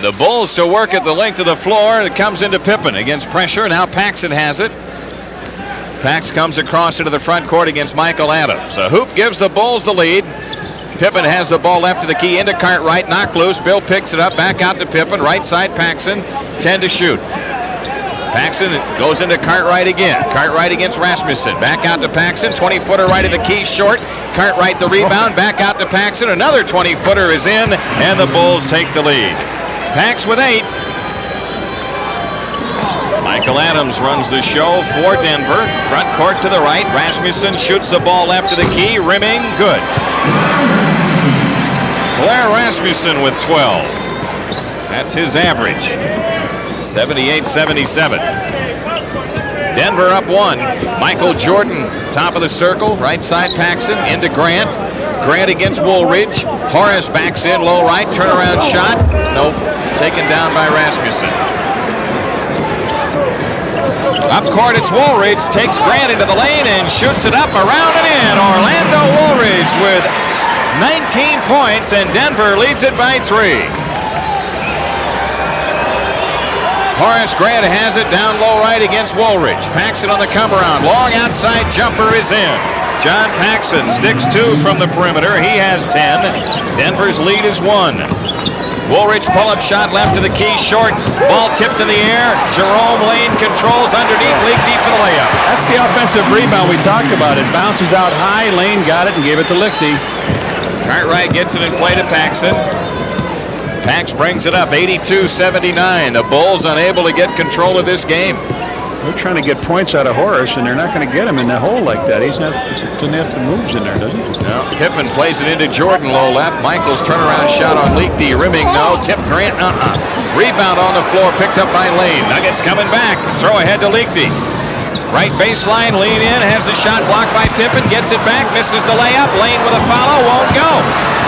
The Bulls to work at the length of the floor. It comes into Pippen against pressure. Now Paxson has it. Pax comes across into the front court against Michael Adams. A hoop gives the Bulls the lead. Pippen has the ball left to the key into Cartwright. Knocked loose. Bill picks it up. Back out to Pippen. Right side Paxson. 10 to shoot. Paxson goes into Cartwright again. Cartwright against Rasmussen. Back out to Paxson. 20-footer right of the key, short. Cartwright the rebound. Back out to Paxson. Another 20-footer is in, and the Bulls take the lead. Pax with 8. Michael Adams runs the show for Denver. Front court to the right. Rasmussen shoots the ball left to the key. Rimming, good. Blair Rasmussen with 12. That's his average. 78-77. Denver up 1. Michael Jordan, top of the circle. Right side Paxson into Grant. Grant against Woolridge. Horace backs in low right. Turnaround shot. Nope. Taken down by Rasmussen. Up court, it's Woolridge. Takes Grant into the lane and shoots it up, around and in. Orlando Woolridge with 19 points, and Denver leads it by 3. Horace Grant has it down low right against Woolridge. Paxson on the come around. Long outside jumper is in. John Paxson sticks 2 from the perimeter. He has 10. Denver's lead is 1. Woolridge pull-up shot left to the key, short. Ball tipped in the air. Jerome Lane controls underneath. Lichty for the layup. That's the offensive rebound we talked about. It bounces out high. Lane got it and gave it to Lichty. Cartwright gets it in play to Paxson. Pax brings it up, 82-79. The Bulls unable to get control of this game. They're trying to get points out of Horace, and they're not going to get him in the hole like that. He's not doesn't have the moves in there, does he? No. Pippen plays it into Jordan, low left. Michaels turnaround shot on Lichty, rimming no. Tip Grant, Rebound on the floor, picked up by Lane. Nuggets coming back. Throw ahead to Lichty. Right baseline, lean in, has the shot blocked by Pippen, gets it back, misses the layup. Lane with a follow, won't go.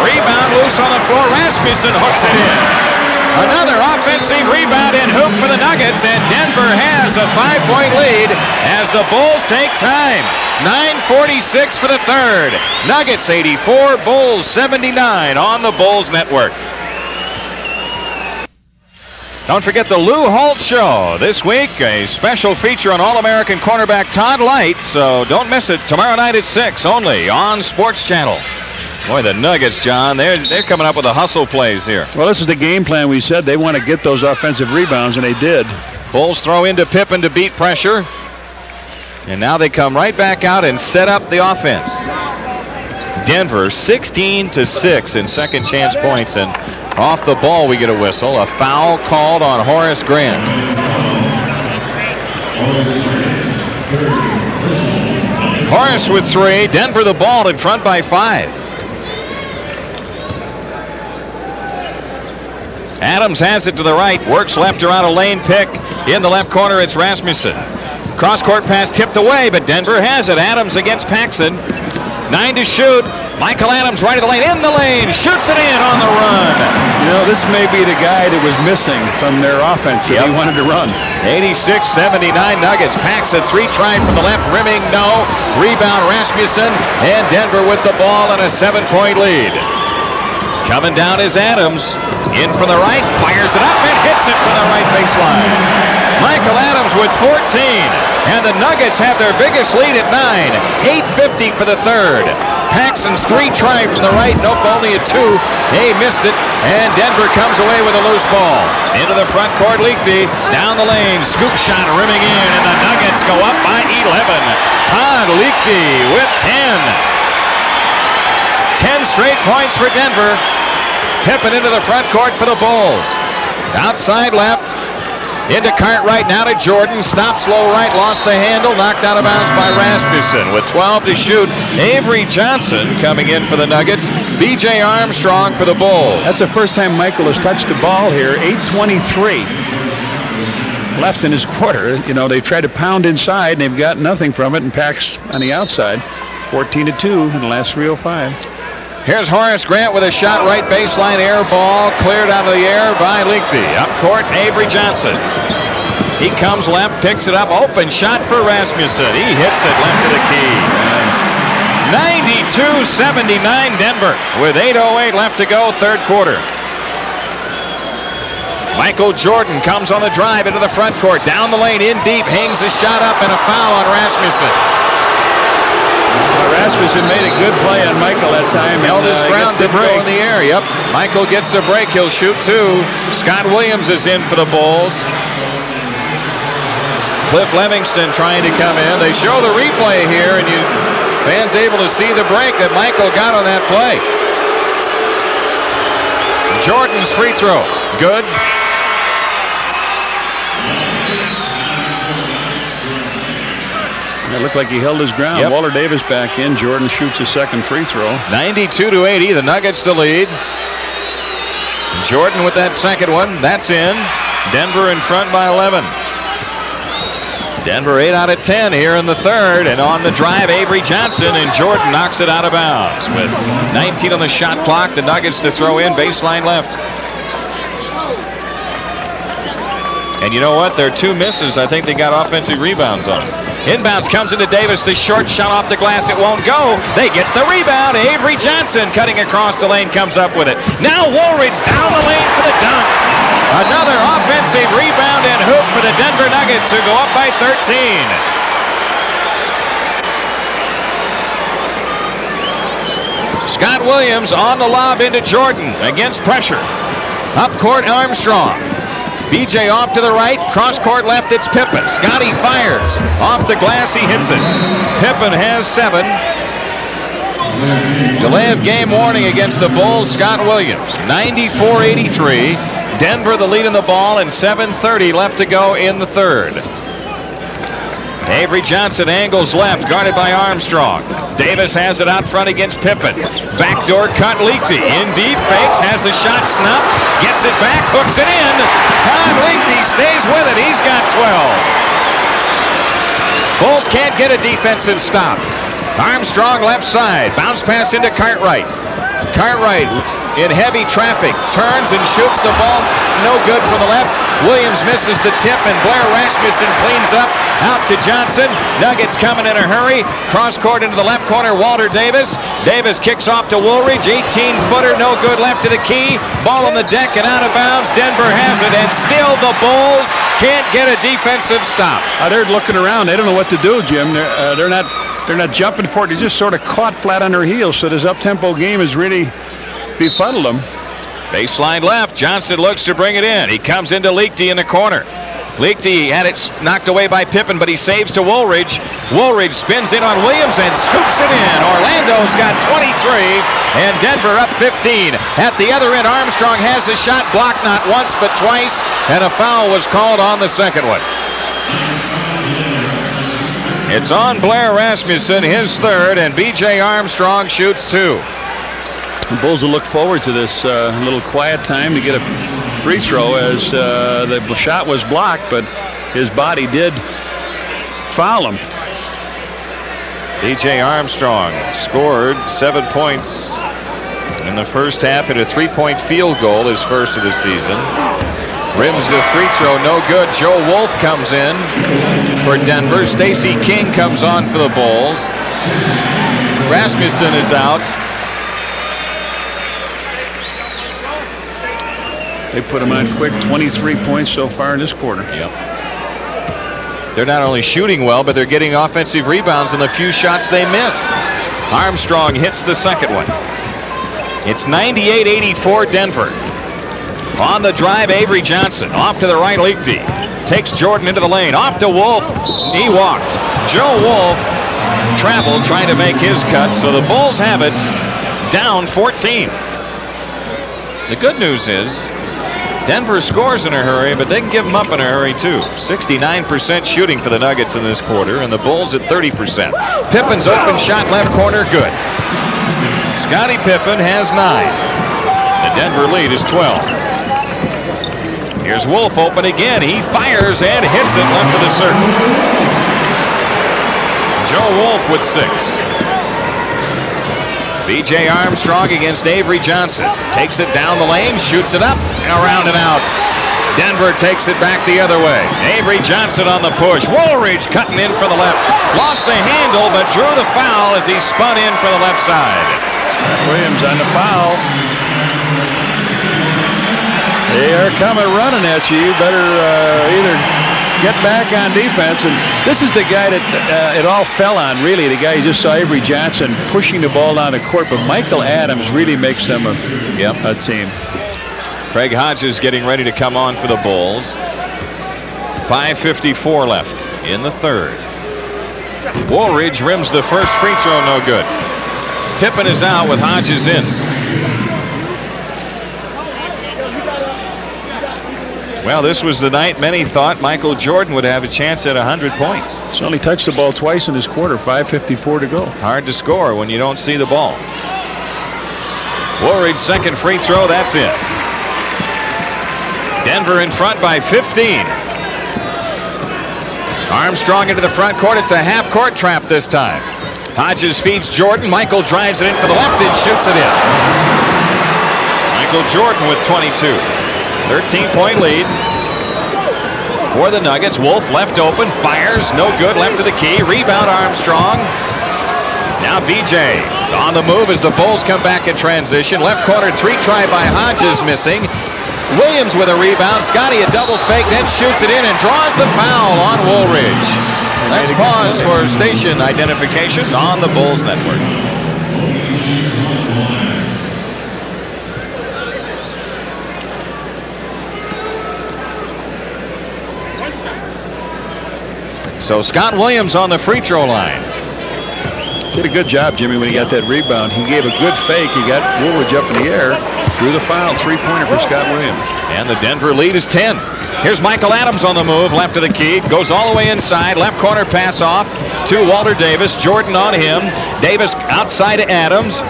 Rebound loose on the floor. Rasmussen hooks it in. Another offensive rebound and hoop for the Nuggets, and Denver has a 5-point lead as the Bulls take time. 9:46 for the third. Nuggets 84, Bulls 79 on the Bulls Network. Don't forget the Lou Holtz Show this week, a special feature on All-American cornerback Todd Light, so don't miss it tomorrow night at 6 only on Sports Channel. Boy, the Nuggets, John, they're coming up with the hustle plays here. Well, this is the game plan. We said they want to get those offensive rebounds, and they did. Bulls throw into Pippen to beat pressure. And now they come right back out and set up the offense. Denver 16-6 in second chance points, and off the ball we get a whistle. A foul called on Horace Grant. Horace with 3. Denver the ball in front by 5. Adams has it to the right, works left around a lane pick. In the left corner, it's Rasmussen. Cross-court pass tipped away, but Denver has it. Adams against Paxson. 9 to shoot. Michael Adams right of the lane, in the lane, shoots it in on the run. You know, this may be the guy that was missing from their offense that he wanted to run. 86-79 Nuggets. Paxson 3 try from the left, rimming no. Rebound Rasmussen, and Denver with the ball and a 7-point lead. Coming down is Adams. In from the right, fires it up and hits it from the right baseline. Michael Adams with 14. And the Nuggets have their biggest lead at 9. 8:50 for the third. Paxson's 3 try from the right, nope, only a 2. He missed it, and Denver comes away with a loose ball. Into the front court, Lichty, down the lane, scoop shot rimming in, and the Nuggets go up by 11. Todd Lichty with 10. 10 straight points for Denver. Pippen into the front court for the Bulls. Outside left. Into Cartwright, now to Jordan. Stops low right, lost the handle, knocked out of bounds by Rasmussen. With 12 to shoot, Avery Johnson coming in for the Nuggets. B.J. Armstrong for the Bulls. That's the first time Michael has touched the ball here. 8:23 left in his quarter. You know, they tried to pound inside, and they've got nothing from it, and Pax on the outside. 14-2 in the last 3:05. Here's Horace Grant with a shot, right baseline, air ball, cleared out of the air by Lichty. Up court, Avery Johnson. He comes left, picks it up, open shot for Rasmussen. He hits it left to the key. 92-79 Denver with 8:08 left to go, third quarter. Michael Jordan comes on the drive into the front court, down the lane, in deep, hangs the shot up, and a foul on Rasmussen. Rasmussen made a good play on Michael that time. Held his ground, didn't go in the air. Yep. Michael gets the break. He'll shoot 2. Scott Williams is in for the Bulls. Cliff Levingston trying to come in. They show the replay here, and fans able to see the break that Michael got on that play. Jordan's free throw. Good. It looked like he held his ground. Yep. Walter Davis back in. Jordan shoots his second free throw. 92-80. The Nuggets the lead. Jordan with that second one. That's in. Denver in front by 11. Denver 8 out of 10 here in the third. And on the drive, Avery Johnson, and Jordan knocks it out of bounds. With 19 on the shot clock, the Nuggets to throw in, baseline left. And you know what? Their 2 misses, I think they got offensive rebounds on. Inbounds comes into Davis. The short shot off the glass. It won't go. They get the rebound. Avery Johnson cutting across the lane comes up with it. Now Woolridge down the lane for the dunk. Another offensive rebound and hoop for the Denver Nuggets, who go up by 13. Scott Williams on the lob into Jordan against pressure. Up court, Armstrong. BJ off to the right, cross court left, it's Pippen. Scotty fires. Off the glass, he hits it. Pippen has 7. Delay of game warning against the Bulls, Scott Williams. 94-83. Denver the lead in the ball and 7:30 left to go in the third. Avery Johnson angles left, guarded by Armstrong. Davis has it out front against Pippen. Backdoor cut, Liechty. In deep, fakes, has the shot snuffed, gets it back, hooks it in. Todd Liechty stays with it. He's got 12. Bulls can't get a defensive stop. Armstrong left side, bounce pass into Cartwright. Cartwright in heavy traffic, turns and shoots the ball, no good from the left. Williams misses the tip and Blair Rasmussen cleans up. Out to Johnson. Nuggets coming in a hurry. Cross court into the left corner, Walter Davis. Davis kicks off to Woolridge, 18-footer, no good, left to the key. Ball on the deck and out of bounds. Denver has it, and still the Bulls can't get a defensive stop. They're looking around. They don't know what to do, Jim. They're not jumping for it. They just sort of caught flat on their heels. So this up-tempo game has really befuddled them. Baseline left. Johnson looks to bring it in. He comes into Liechty in the corner. Liechty had it knocked away by Pippen, but he saves to Woolridge. Woolridge spins in on Williams and scoops it in. Orlando's got 23, and Denver up 15. At the other end, Armstrong has the shot blocked not once but twice, and a foul was called on the second one. It's on Blair Rasmussen, his third, and B.J. Armstrong shoots 2. The Bulls will look forward to this little quiet time to get a free throw, as the shot was blocked, but his body did foul him. B.J. Armstrong scored 7 points in the first half and a 3-point field goal, his first of the season. Rims the free throw, no good. Joe Wolf comes in for Denver. Stacey King comes on for the Bulls. Rasmussen is out. They put him on quick. 23 points so far in this quarter. Yep. They're not only shooting well, but they're getting offensive rebounds on the few shots they miss. Armstrong hits the second one. It's 98-84 Denver. On the drive, Avery Johnson. Off to the right, Liechty. Takes Jordan into the lane. Off to Wolf. He walked. Joe Wolf traveled trying to make his cut, so the Bulls have it down 14. The good news is Denver scores in a hurry, but they can give them up in a hurry too. 69% shooting for the Nuggets in this quarter, and the Bulls at 30%. Pippen's open shot left corner, good. Scottie Pippen has 9. The Denver lead is 12. Here's Wolf open again. He fires and hits it left of the circle. Joe Wolf with 6. B.J. Armstrong against Avery Johnson. Takes it down the lane, shoots it up, and around and out. Denver takes it back the other way. Avery Johnson on the push. Woolridge cutting in for the left. Lost the handle, but drew the foul as he spun in for the left side. Williams on the foul. They are coming running at you. You better either get back on defense. And this is the guy that it all fell on, really. The guy you just saw, Avery Johnson, pushing the ball down the court. But Michael Adams really makes them a team. Craig Hodges getting ready to come on for the Bulls. 5:54 left in the third. Woolridge rims the first free throw, no good. Pippen is out with Hodges in. Well, this was the night many thought Michael Jordan would have a chance at 100 points. He's only touched the ball twice in this quarter. 5:54 to go. Hard to score when you don't see the ball. Woolridge's second free throw, that's it. Denver in front by 15. Armstrong into the front court. It's a half-court trap this time. Hodges feeds Jordan. Michael drives it in for the left and shoots it in. Michael Jordan with 22. 13-point lead for the Nuggets. Wolf left open, fires, no good, left to the key. Rebound Armstrong. Now B.J. on the move as the Bulls come back in transition. Left corner three try by Hodges missing. Williams with a rebound. Scotty a double fake, then shoots it in and draws the foul on Woolridge. Let's pause for station identification on the Bulls Network. So Scott Williams on the free throw line. Did a good job, Jimmy, when he got that rebound. He gave a good fake. He got Woolridge up in the air. Drew the foul. 3-pointer for Scott Williams. And the Denver lead is 10. Here's Michael Adams on the move. Left of the key. Goes all the way inside. Left corner pass off to Walter Davis. Jordan on him. Davis outside to Adams.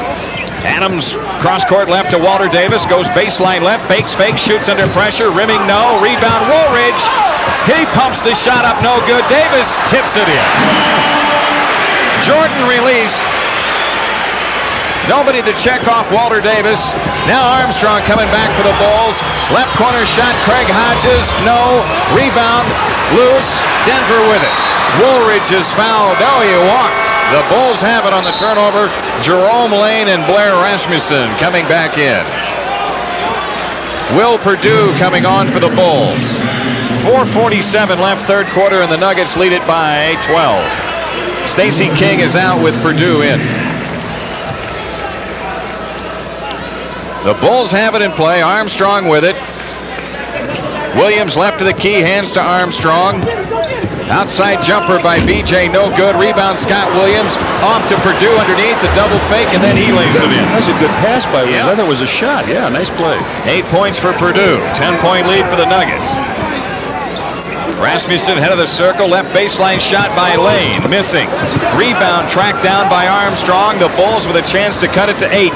Adams cross court left to Walter Davis. Goes baseline left. Fakes, shoots under pressure. Rimming no. Rebound Woolridge. He pumps the shot up. No good. Davis tips it in. Jordan released. Nobody to check off Walter Davis. Now Armstrong coming back for the Bulls. Left corner shot. Craig Hodges. No. Rebound. Loose. Denver with it. Woolridge is fouled. No, he walked. The Bulls have it on the turnover. Jerome Lane and Blair Rasmussen coming back in. Will Perdue coming on for the Bulls. 4:47 left third quarter, and the Nuggets lead it by 12. Stacey King is out with Perdue in. The Bulls have it in play. Armstrong with it. Williams left to the key, hands to Armstrong. Outside jumper by BJ, no good. Rebound Scott Williams. Off to Perdue underneath, the double fake, and then he lays it in. That's a good pass by Williams. I thought it was a shot. Yeah, nice play. 8 points for Perdue. 10-point lead for the Nuggets. Rasmussen head of the circle, left baseline shot by Lane, missing. Rebound tracked down by Armstrong. The Bulls with a chance to cut it to 8.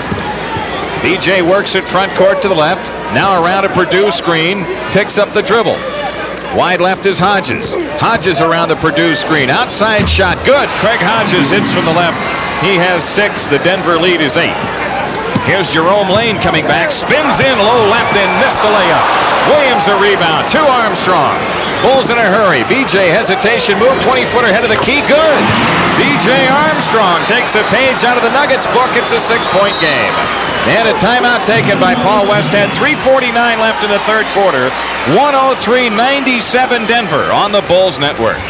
BJ works it front court to the left. Now around a Perdue screen, picks up the dribble. Wide left is Hodges. Hodges around the Perdue screen. Outside shot, good. Craig Hodges hits from the left. He has 6. The Denver lead is 8. Here's Jerome Lane coming back. Spins in low left and missed the layup. Williams a rebound to Armstrong. Bulls in a hurry. BJ hesitation move. 20-footer head of the key. Good. BJ Armstrong takes a page out of the Nuggets book. It's a 6-point game. And a timeout taken by Paul Westhead. 3:49 left in the third quarter. 103-97 Denver on the Bulls Network.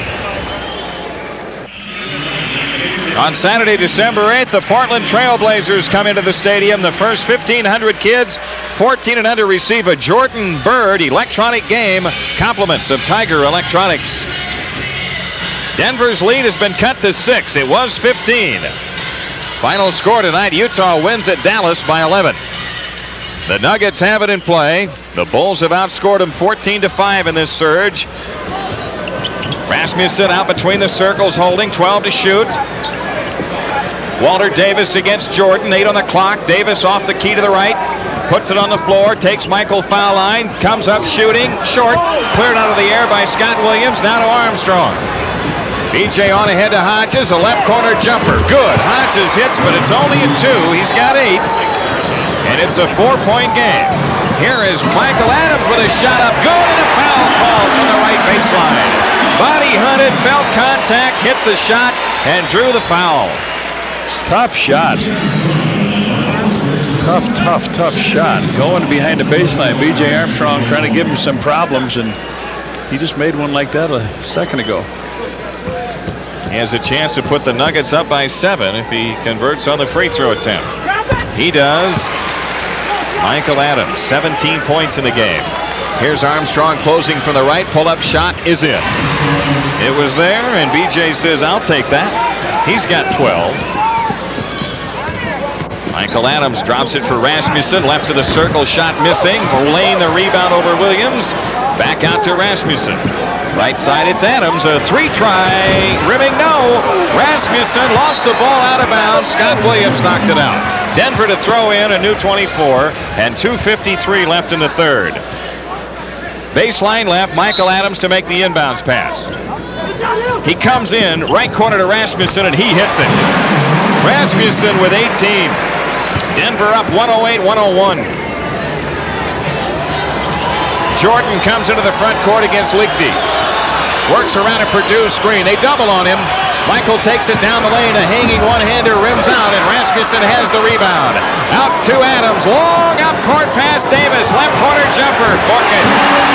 On Saturday, December 8th, the Portland Trailblazers come into the stadium. The first 1,500 kids, 14 and under, receive a Jordan Bird electronic game. Compliments of Tiger Electronics. Denver's lead has been cut to 6. It was 15. Final score tonight, Utah wins at Dallas by 11. The Nuggets have it in play. The Bulls have outscored them 14-5 in this surge. Rasmussen out between the circles, holding. 12 to shoot. Walter Davis against Jordan. 8 on the clock. Davis off the key to the right. Puts it on the floor. Takes Michael foul line. Comes up shooting. Short. Cleared out of the air by Scott Williams. Now to Armstrong. BJ on ahead to Hodges. A left corner jumper. Good. Hodges hits, but it's only a 2. He's got 8. And it's a 4-point game. Here is Michael Adams with a shot up. Good, and a foul called from the right baseline. Body hunted, felt contact, hit the shot, and drew the foul. Tough shot. Tough shot. Going behind the baseline. B.J. Armstrong trying to give him some problems, and he just made one like that a second ago. He has a chance to put the Nuggets up by 7 if he converts on the free throw attempt. He does. Michael Adams, 17 points in the game. Here's Armstrong closing from the right. Pull-up shot is in. It was there, and B.J. says, I'll take that. He's got 12. Michael Adams drops it for Rasmussen. Left to the circle, shot missing. Lane the rebound over Williams. Back out to Rasmussen. Right side, it's Adams. A 3-try. Rimming, no. Rasmussen lost the ball out of bounds. Scott Williams knocked it out. Denver to throw in a new 24, and 2:53 left in the third. Baseline left, Michael Adams to make the inbounds pass. He comes in, right corner to Rasmussen, and he hits it. Rasmussen with 18. Denver up 108-101. Jordan comes into the front court against Lichty. Works around a Perdue screen. They double on him. Michael takes it down the lane. A hanging one-hander rims out, and Rasmussen has the rebound. Out to Adams. Long up court pass. Davis. Left corner jumper. Bucket.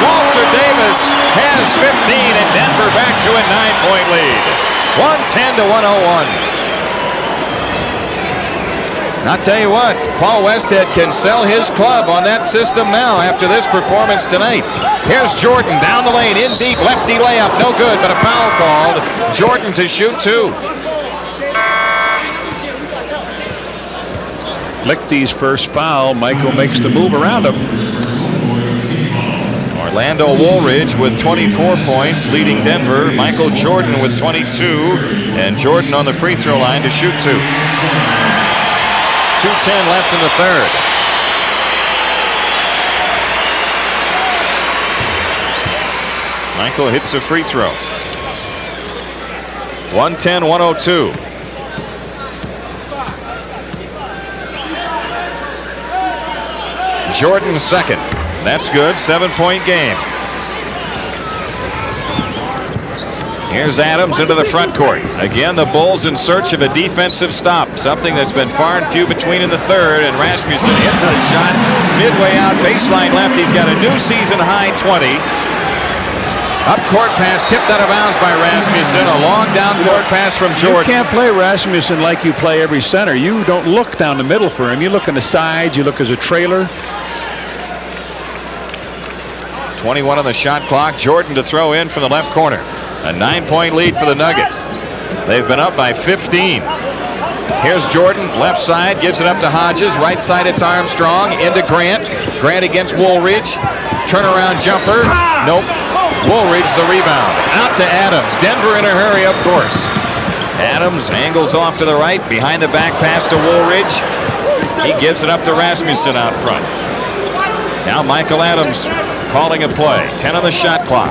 Walter Davis has 15, and Denver back to a 9-point lead. 110-101. I'll tell you what, Paul Westhead can sell his club on that system now after this performance tonight. Here's Jordan down the lane, in deep, lefty layup, no good, but a foul called. Jordan to shoot 2. Lichty's first foul. Michael makes the move around him. Orlando Woolridge with 24 points, leading Denver. Michael Jordan with 22, and Jordan on the free throw line to shoot 2. 2:10 left in the third. Michael hits a free throw. 110-102. Jordan second. That's good. 7-point game. Here's Adams into the front court. Again, the Bulls in search of a defensive stop, something that's been far and few between in the third, and Rasmussen hits the shot midway out, baseline left. He's got a new season high 20. Up court pass tipped out of bounds by Rasmussen. A long down court pass from Jordan. You can't play Rasmussen like you play every center. You don't look down the middle for him. You look on the sides. You look as a trailer. 21 on the shot clock. Jordan to throw in from the left corner. A 9-point lead for the Nuggets. They've been up by 15. Here's Jordan, left side, gives it up to Hodges. Right side, it's Armstrong. Into Grant. Grant against Woolridge. Turnaround jumper. Nope. Woolridge the rebound. Out to Adams. Denver in a hurry, of course. Adams angles off to the right. Behind the back pass to Woolridge. He gives it up to Rasmussen out front. Now Michael Adams calling a play. 10 on the shot clock.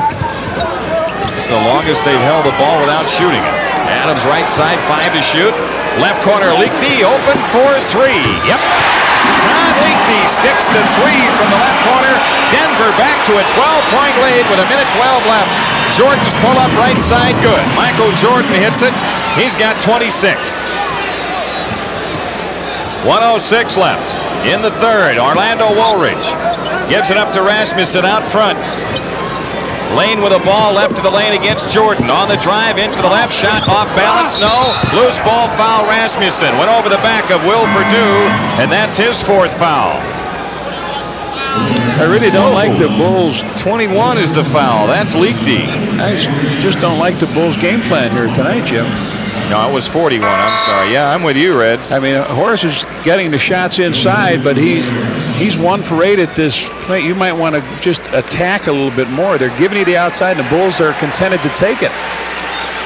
It's the longest they've held the ball without shooting it. Adams right side, 5 to shoot. Left corner, Lichty open for 3. Yep. Todd Lichty sticks the 3 from the left corner. Denver back to a 12-point lead with 1:12 left. Jordan's pull up right side, good. Michael Jordan hits it. He's got 26. 1:06 left in the third. Orlando Woolridge gives it up to Rasmussen out front. Lane with a ball left to the lane against Jordan. On the drive, in for the left shot, off balance, no. Loose ball foul, Rasmussen. Went over the back of Will Perdue, and that's his 4th foul. I really don't like the Bulls. 21 is the foul. That's Lichty. I just don't like the Bulls' game plan here tonight, Jim. No, it was 41. I'm sorry. Yeah, I'm with you, Reds. I mean, Horace is getting the shots inside, but he's 1 for 8 at this play. You might want to just attack a little bit more. They're giving you the outside, and the Bulls are contented to take it.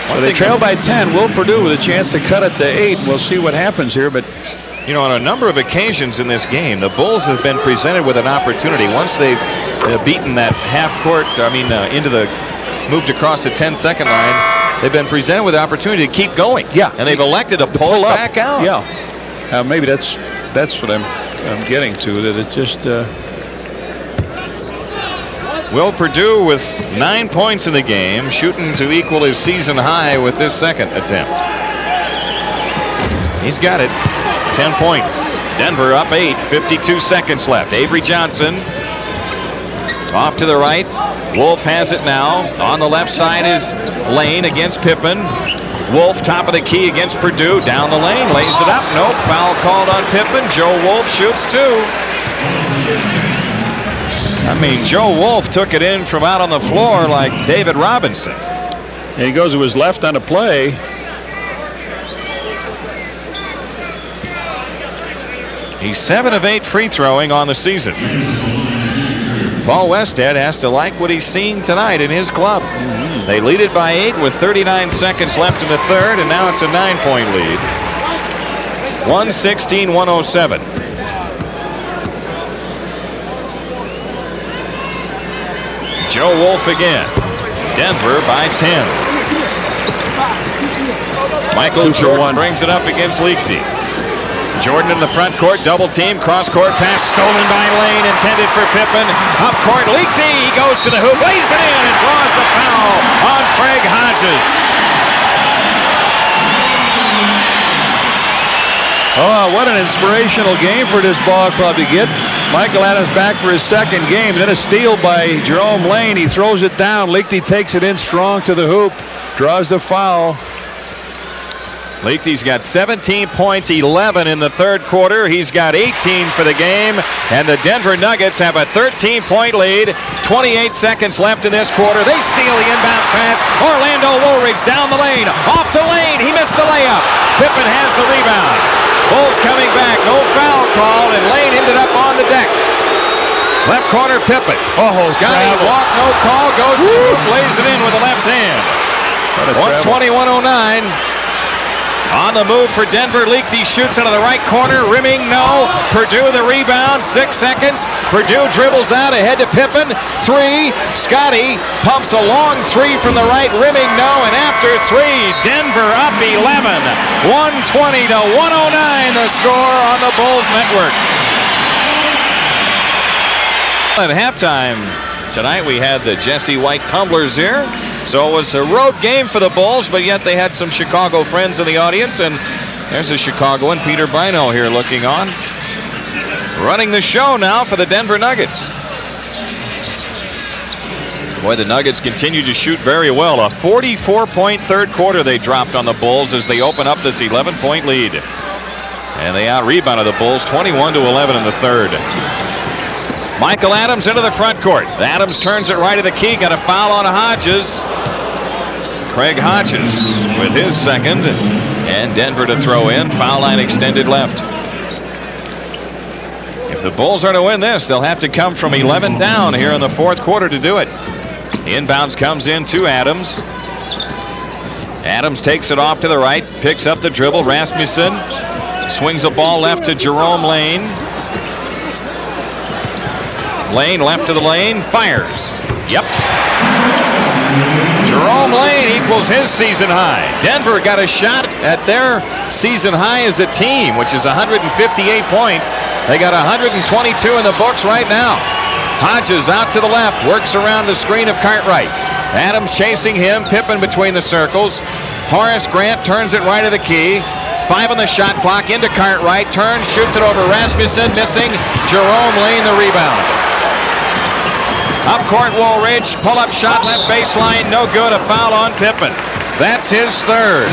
So they trail by 10. Will Perdue with a chance to cut it to 8. We'll see what happens here, but you know, on a number of occasions in this game, the Bulls have been presented with an opportunity. Once they've beaten that into the moved across the 10-second line, they've been presented with the opportunity to keep going. Yeah, and they've elected to pull back out. Yeah, maybe that's what I'm getting to. That it just. Will Perdue with 9 points in the game, shooting to equal his season high with this second attempt. He's got it. 10 points. Denver up 8. 52 seconds left. Avery Johnson off to the right. Wolf has it now. On the left side is Lane against Pippen. Wolf top of the key against Perdue. Down the lane, lays it up. Nope, foul called on Pippen. Joe Wolf shoots 2. I mean, Joe Wolf took it in from out on the floor like David Robinson. And he goes to his left on a play. He's 7 of 8 free throwing on the season. Paul Westhead has to like what he's seeing tonight in his club. They lead it by 8 with 39 seconds left in the third, and now it's a 9-point lead. 116-107. Joe Wolf again. Denver by 10. Michael Jordan brings it up against Lichty. Jordan in the front court, double team, cross court pass stolen by Lane, intended for Pippen. Up court, Lichty, he goes to the hoop, lays it in, and draws the foul on Craig Hodges. Oh, what an inspirational game for this ball club to get Michael Adams back for his second game. Then a steal by Jerome Lane. He throws it down. Lichty takes it in strong to the hoop, draws the foul. Liechty's got 17 points, 11 in the third quarter. He's got 18 for the game, and the Denver Nuggets have a 13-point lead. 28 seconds left in this quarter. They steal the inbounds pass. Orlando Woolridge down the lane, off to Lane. He missed the layup. Pippen has the rebound. Bulls coming back, no foul call, and Lane ended up on the deck. Left corner, Pippen. Scotty walk, no call, goes to the hoop, lays it in with the left hand. 120-109. On the move for Denver. Liechty shoots out of the right corner. Rimming, no. Purdue the rebound. 6 seconds. Purdue dribbles out ahead to Pippen. 3. Scotty pumps a long 3 from the right. Rimming, no. And after 3, Denver up 11. 120-109 the score on the Bulls Network. At halftime tonight, we had the Jesse White Tumblers here. So it was a road game for the Bulls, but yet they had some Chicago friends in the audience. And there's a Chicagoan, Peter Bino, here looking on. Running the show now for the Denver Nuggets. Boy, the Nuggets continue to shoot very well. A 44-point third quarter they dropped on the Bulls as they open up this 11-point lead. And they out-rebounded the Bulls 21-11 in the third. Michael Adams into the front court. Adams turns it right of the key. Got a foul on Hodges. Craig Hodges with his second. And Denver to throw in. Foul line extended left. If the Bulls are to win this, they'll have to come from 11 down here in the fourth quarter to do it. The inbounds comes in to Adams. Adams takes it off to the right. Picks up the dribble. Rasmussen swings a ball left to Jerome Lane. Lane left to the lane, fires. Yep. Jerome Lane equals his season high. Denver got a shot at their season high as a team, which is 158 points. They got 122 in the books right now. Hodges out to the left, works around the screen of Cartwright. Adams chasing him, Pippen between the circles. Horace Grant turns it right of the key. 5 on the shot clock, into Cartwright, turns, shoots it over Rasmussen, missing. Jerome Lane the rebound. Up court, Woolridge, pull-up shot, left baseline, no good, a foul on Pippen. That's his third.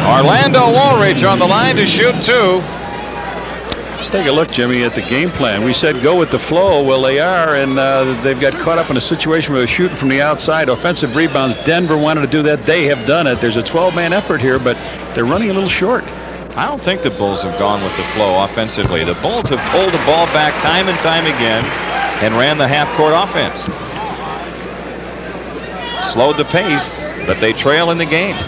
Orlando Woolridge on the line to shoot 2. Let's take a look, Jimmy, at the game plan. We said go with the flow. Well, they are, and they've got caught up in a situation where they're shooting from the outside. Offensive rebounds. Denver wanted to do that. They have done it. There's a 12-man effort here, but they're running a little short. I don't think the Bulls have gone with the flow offensively. The Bulls have pulled the ball back time and time again and ran the half-court offense. Slowed the pace, but they trail in the game.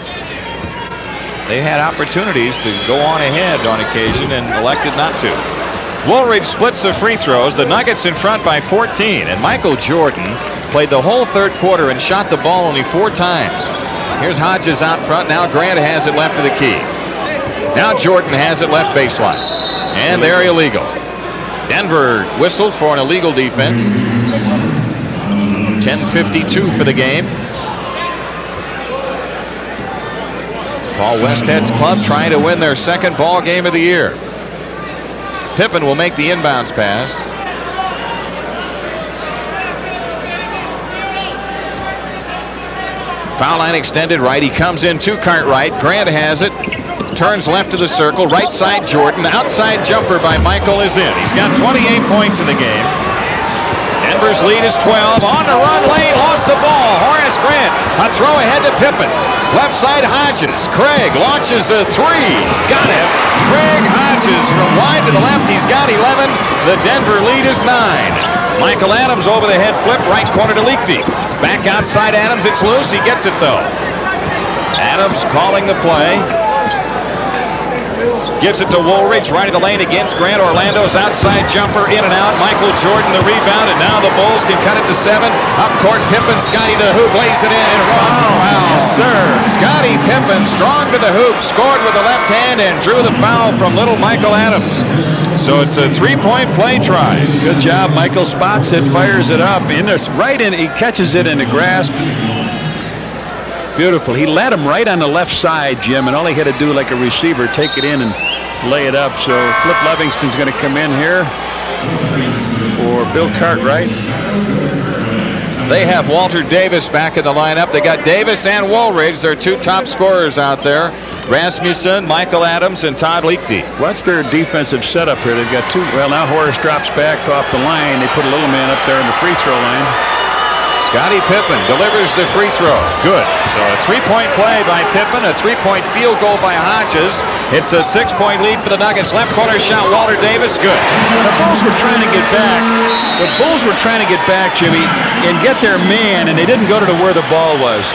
They had opportunities to go on ahead on occasion and elected not to. Woolridge splits the free throws. The Nuggets in front by 14. And Michael Jordan played the whole third quarter and shot the ball only 4 times. Here's Hodges out front. Now Grant has it left of the key. Now Jordan has it left baseline. And they're illegal. Denver whistled for an illegal defense. 10:52 for the game. Paul Westhead's club trying to win their second ball game of the year. Pippen will make the inbounds pass. Foul line extended right. He comes in to Cartwright. Grant has it. Turns left to the circle. Right side Jordan. Outside jumper by Michael is in. He's got 28 points in the game. Denver's lead is 12. On the run, Lane lost the ball. Horace Grant, a throw ahead to Pippen. Left side Hodges. Craig launches a 3. Got him. Craig Hodges from wide to the left. He's got 11. The Denver lead is 9. Michael Adams over the head flip. Right corner to Liechty. Back outside Adams. It's loose. He gets it though. Adams calling the play. Gives it to Woolridge, right of the lane against Grant. Orlando's outside jumper, in and out. Michael Jordan the rebound, and now the Bulls can cut it to 7. Up court, Pippen, Scotty to the hoop, lays it in, and wow, yes, sir. Scotty Pippen, strong to the hoop, scored with the left hand, and drew the foul from little Michael Adams. So it's a 3-point play try. Good job, Michael spots it, fires it up, in there, right in, he catches it in the grasp. Beautiful. He led him right on the left side, Jim, and all he had to do, like a receiver, take it in and lay it up. So Flip Livingston's going to come in here. for Bill Cartwright. They have Walter Davis back in the lineup. They got Davis and Woolridge, their two top scorers out there. Rasmussen, Michael Adams, and Todd Liechty. What's their defensive setup here? They've got two. Well, now Horace drops back off the line. They put a little man up there in the free throw line. Scottie Pippen delivers the free throw. Good. So a three-point play by Pippen, a three-point field goal by Hodges. It's a 6-point lead for the Nuggets. Left corner shot, Walter Davis. Good. The Bulls were trying to get back. The Bulls were trying to get back, Jimmy, and get their man, and they didn't go to where the ball was.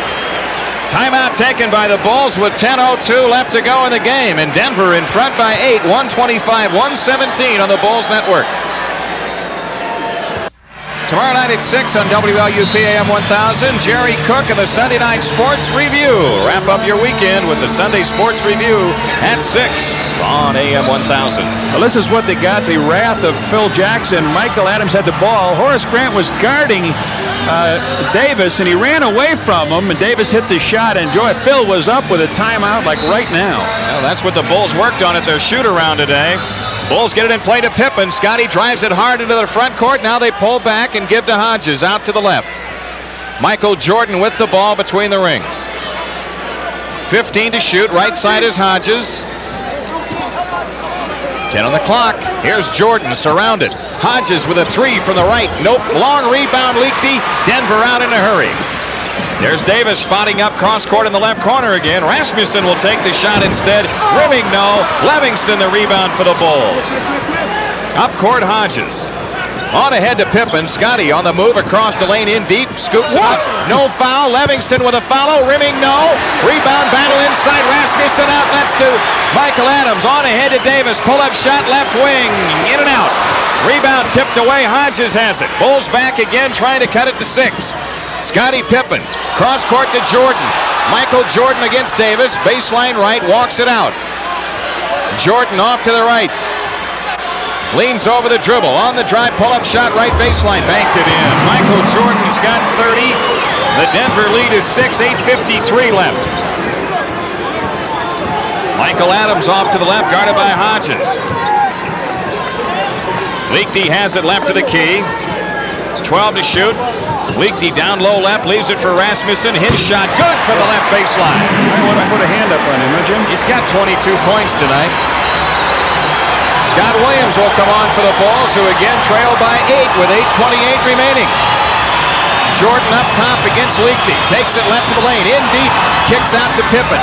Timeout taken by the Bulls with 10:02 left to go in the game. And Denver in front by 8, 125-117 on the Bulls network. Tomorrow night at 6 on WLUP AM 1000, Jerry Cook and the Sunday Night Sports Review. Wrap up your weekend with the Sunday Sports Review at 6 on AM 1000. Well, this is what they got, the wrath of Phil Jackson. Michael Adams had the ball. Horace Grant was guarding Davis, and he ran away from him, and Davis hit the shot, and Phil was up with a timeout like right now. Well, that's what the Bulls worked on at their shoot-around today. Bulls get it in play to Pippen. Scotty drives it hard into the front court. Now they pull back and give to Hodges out to the left. Michael Jordan with the ball between the rings. 15 to shoot. Right side is Hodges. 10 on the clock. Here's Jordan surrounded. Hodges with a three from the right. Nope. Long rebound. Liechty. Denver out in a hurry. There's Davis spotting up cross court in the left corner again. Rasmussen will take the shot instead. Rimming no. Livingston the rebound for the Bulls. Up court Hodges. On ahead to Pippen. Scotty on the move across the lane in deep. Scoops it up. No foul. Livingston with a follow. Rimming no. Rebound battle inside. Rasmussen outlets to Michael Adams. On ahead to Davis. Pull up shot left wing. In and out. Rebound tipped away. Hodges has it. Bulls back again trying to cut it to 6. Scottie Pippen, cross court to Jordan. Michael Jordan against Davis, baseline right, walks it out. Jordan off to the right. Leans over the dribble, on the drive, pull-up shot, right baseline, banked it in. Michael Jordan's got 30. The Denver lead is 6, 8:53 left. Michael Adams off to the left, guarded by Hodges. Liechty has it left to the key. 12 to shoot. Liechty down low left, leaves it for Rasmussen. His shot good for the left baseline. I want to put a hand up on him, would you? He's got 22 points tonight. Scott Williams will come on for the Bulls, who again trail by 8 with 8:28 remaining. Jordan up top against Liechty. Takes it left to the lane. In deep. Kicks out to Pippen.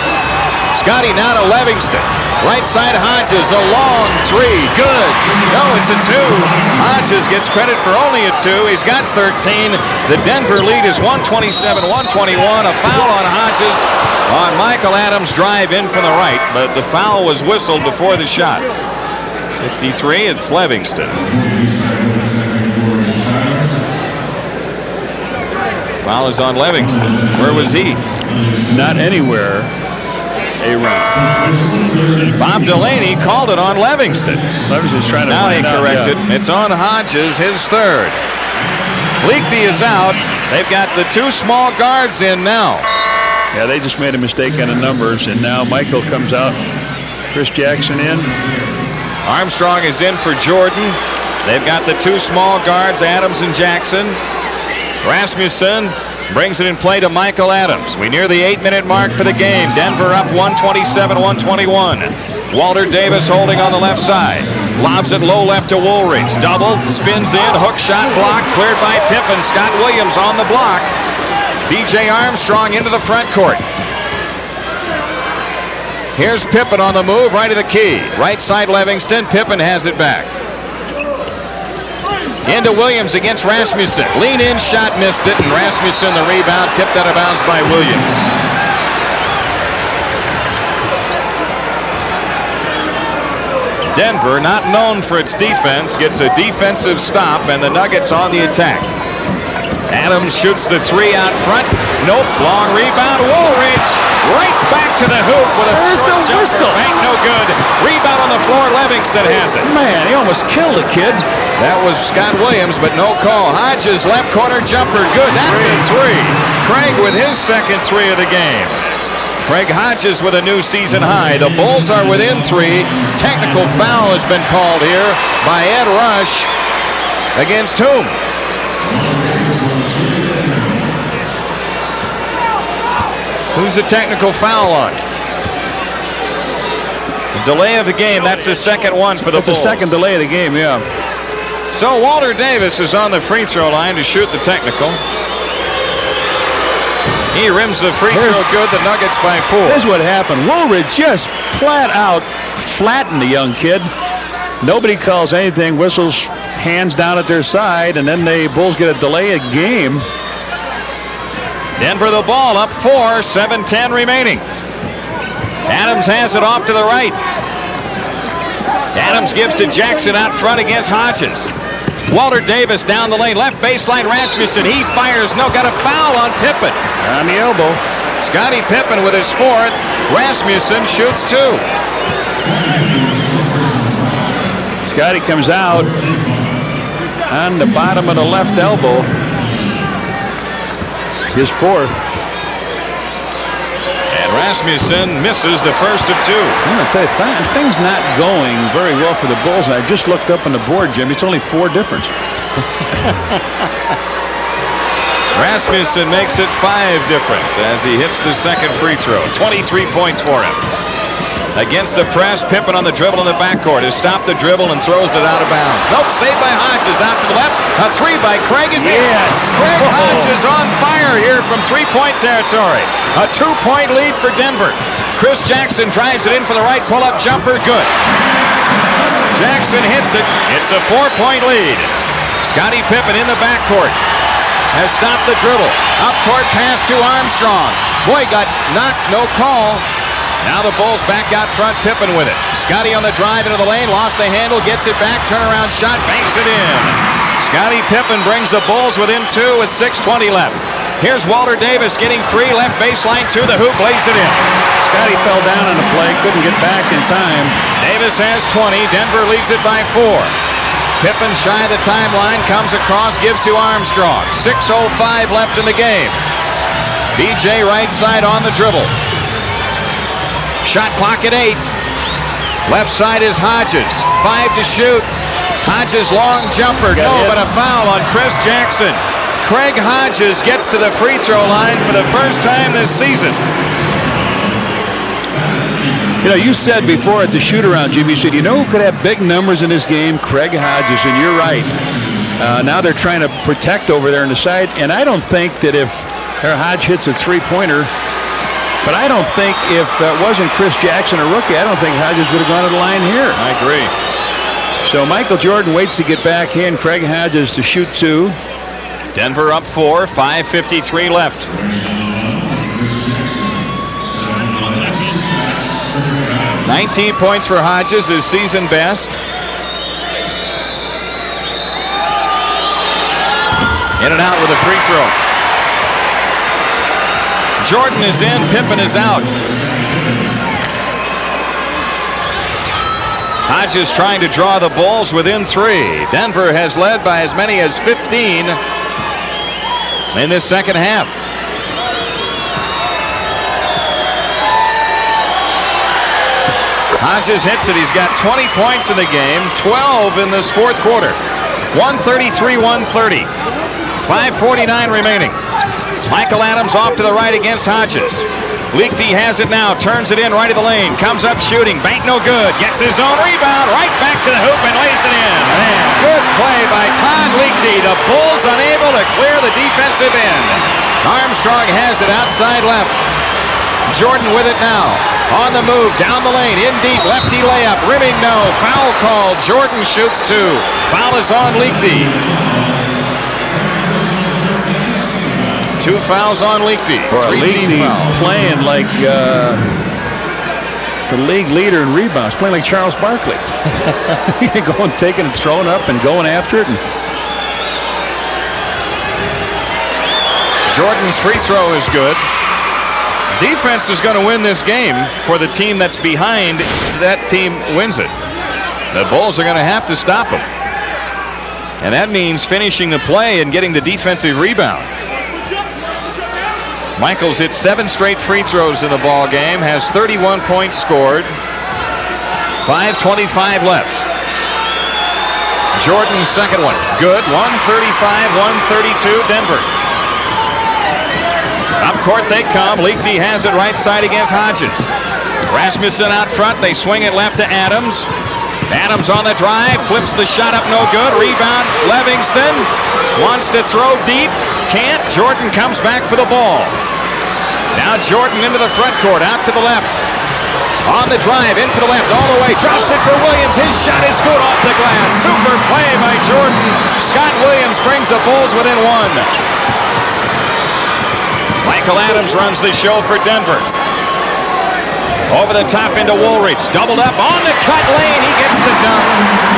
Scotty now to Livingston. Right side Hodges. A long three. Good. No, it's a 2. Hodges gets credit for only a 2. He's got 13. The Denver lead is 127-121. A foul on Hodges on Michael Adams' drive in from the right, but the foul was whistled before the shot. 53, it's Livingston. Foul is on Livingston. Where was he? Not anywhere. A run. Bob Delaney called it on Livingston. Livingston's trying to now he find out, corrected. yeah. It's on Hodges, his 3rd. Liechty is out. They've got the 2 small guards in now. Yeah, they just made a mistake on the numbers, and now Michael comes out. Chris Jackson in. Armstrong is in for Jordan. They've got the 2 small guards, Adams and Jackson. Rasmussen brings it in play to Michael Adams. We near the 8-minute mark for the game. Denver up 127-121. Walter Davis holding on the left side. Lobs it low left to Woolridge. Double, spins in, hook shot blocked, cleared by Pippen. Scott Williams on the block. B.J. Armstrong into the front court. Here's Pippen on the move, right of the key. Right side Livingston. Pippen has it back. Into Williams against Rasmussen. Lean in, shot, missed it, and Rasmussen the rebound, tipped out of bounds by Williams. Denver, not known for its defense, gets a defensive stop, and the Nuggets on the attack. Adams shoots the 3 out front. Nope, long rebound. Woolridge right back to the hoop with a short jumper. Bank no good. Rebound on the floor. Livingston has it. Man, he almost killed the kid. That was Scott Williams, but no call. Hodges left corner jumper. Good. That's a 3. Craig with his second 3 of the game. Craig Hodges with a new season high. The Bulls are within 3. Technical foul has been called here by Ed Rush. Against whom? Who's the technical foul on? The delay of the game. That's the second one for the Bulls. It's a second delay of the game, yeah. So Walter Davis is on the free throw line to shoot the technical. He rims the free throw good. The Nuggets by 4. Here's what happened. Woolridge just flat out flattened the young kid. Nobody calls anything. Whistles, hands down at their side, and then the Bulls get a delay of game. Denver the ball up 4, 7:10 remaining. Adams has it off to the right. Adams gives to Jackson out front against Hodges. Walter Davis down the lane, left baseline. Rasmussen, he fires. No, got a foul on Pippen. On the elbow. Scottie Pippen with his 4th. Rasmussen shoots 2. Scottie comes out on the bottom of the left elbow. His 4th. And Rasmussen misses the first of 2. I'm going to tell you, things not going very well for the Bulls. And I just looked up on the board, Jimmy. It's only 4 difference. Rasmussen makes it 5 difference as he hits the second free throw. 23 points for him. Against the press, Pippen on the dribble in the backcourt has stopped the dribble and throws it out of bounds. Nope, saved by Hodges out to the left. A 3 by Craig is in. Yes. Craig Hodges on fire here from 3-point territory. A 2-point lead for Denver. Chris Jackson drives it in for the right pull-up jumper. Good. Jackson hits it. It's a 4-point lead. Scottie Pippen in the backcourt has stopped the dribble. Up court pass to Armstrong. Boy, got knocked, no call. Now the Bulls back out front, Pippen with it. Scottie on the drive into the lane, lost the handle, gets it back, turnaround shot, banks it in. Scottie Pippen brings the Bulls within 2 with 6:20 left. Here's Walter Davis getting free, left baseline to the hoop, lays it in. Scottie fell down on the play, couldn't get back in time. Davis has 20, Denver leads it by 4. Pippen shy of the timeline, comes across, gives to Armstrong. 6:05 left in the game. BJ right side on the dribble. Shot clock at 8. Left side is Hodges. 5 to shoot. Hodges long jumper. No, but a foul on Chris Jackson. Craig Hodges gets to the free throw line for the first time this season. You know, you said before at the shoot-around, Jimmy, you said, you know who could have big numbers in this game? Craig Hodges, and you're right. Now they're trying to protect over there on the side, and I don't think that if Hodge hits a three-pointer, but I don't think if it wasn't Chris Jackson, a rookie, I don't think Hodges would have gone to the line here. I agree. So Michael Jordan waits to get back in. Craig Hodges to shoot 2. Denver up 4, 5:53 left. $19 points for Hodges, his season best. In and out with a free throw. Jordan is in, Pippen is out. Hodges trying to draw the Bulls within 3. Denver has led by as many as 15 in this second half. Hodges hits it. He's got 20 points in the game, 12 in this 4th quarter. 133-130. 5:49 remaining. Michael Adams off to the right against Hodges. Liechty has it now, turns it in right of the lane, comes up shooting, bank no good, gets his own rebound, right back to the hoop and lays it in. Man, good play by Todd Liechty. The Bulls unable to clear the defensive end. Armstrong has it outside left. Jordan with it now. On the move, down the lane, in deep, lefty layup, rimming no, foul called. Jordan shoots 2. Foul is on Liechty. 2 fouls on Liechty. Liechty playing like the league leader in rebounds, playing like Charles Barkley. Going, taking it, throwing up, and going after it. And Jordan's free throw is good. Defense is going to win this game for the team that's behind. That team wins it. The Bulls are going to have to stop them. And that means finishing the play and getting the defensive rebound. Michaels hit 7 straight free throws in the ball game, has 31 points scored. 5:25 left. Jordan's second one, good. 135-132 Denver. Up court they come. Liechty has it right side against Hodges. Rasmussen out front. They swing it left to Adams. Adams on the drive, flips the shot up, no good. Rebound, Livingston wants to throw deep, can't. Jordan comes back for the ball. Now Jordan into the front court, out to the left. On the drive, in for the left, all the way, drops it for Williams. His shot is good off the glass. Super play by Jordan. Scott Williams brings the Bulls within 1. Michael Adams runs the show for Denver. Over the top into Woolridge. Doubled up on the cut. Lane. He gets the dunk.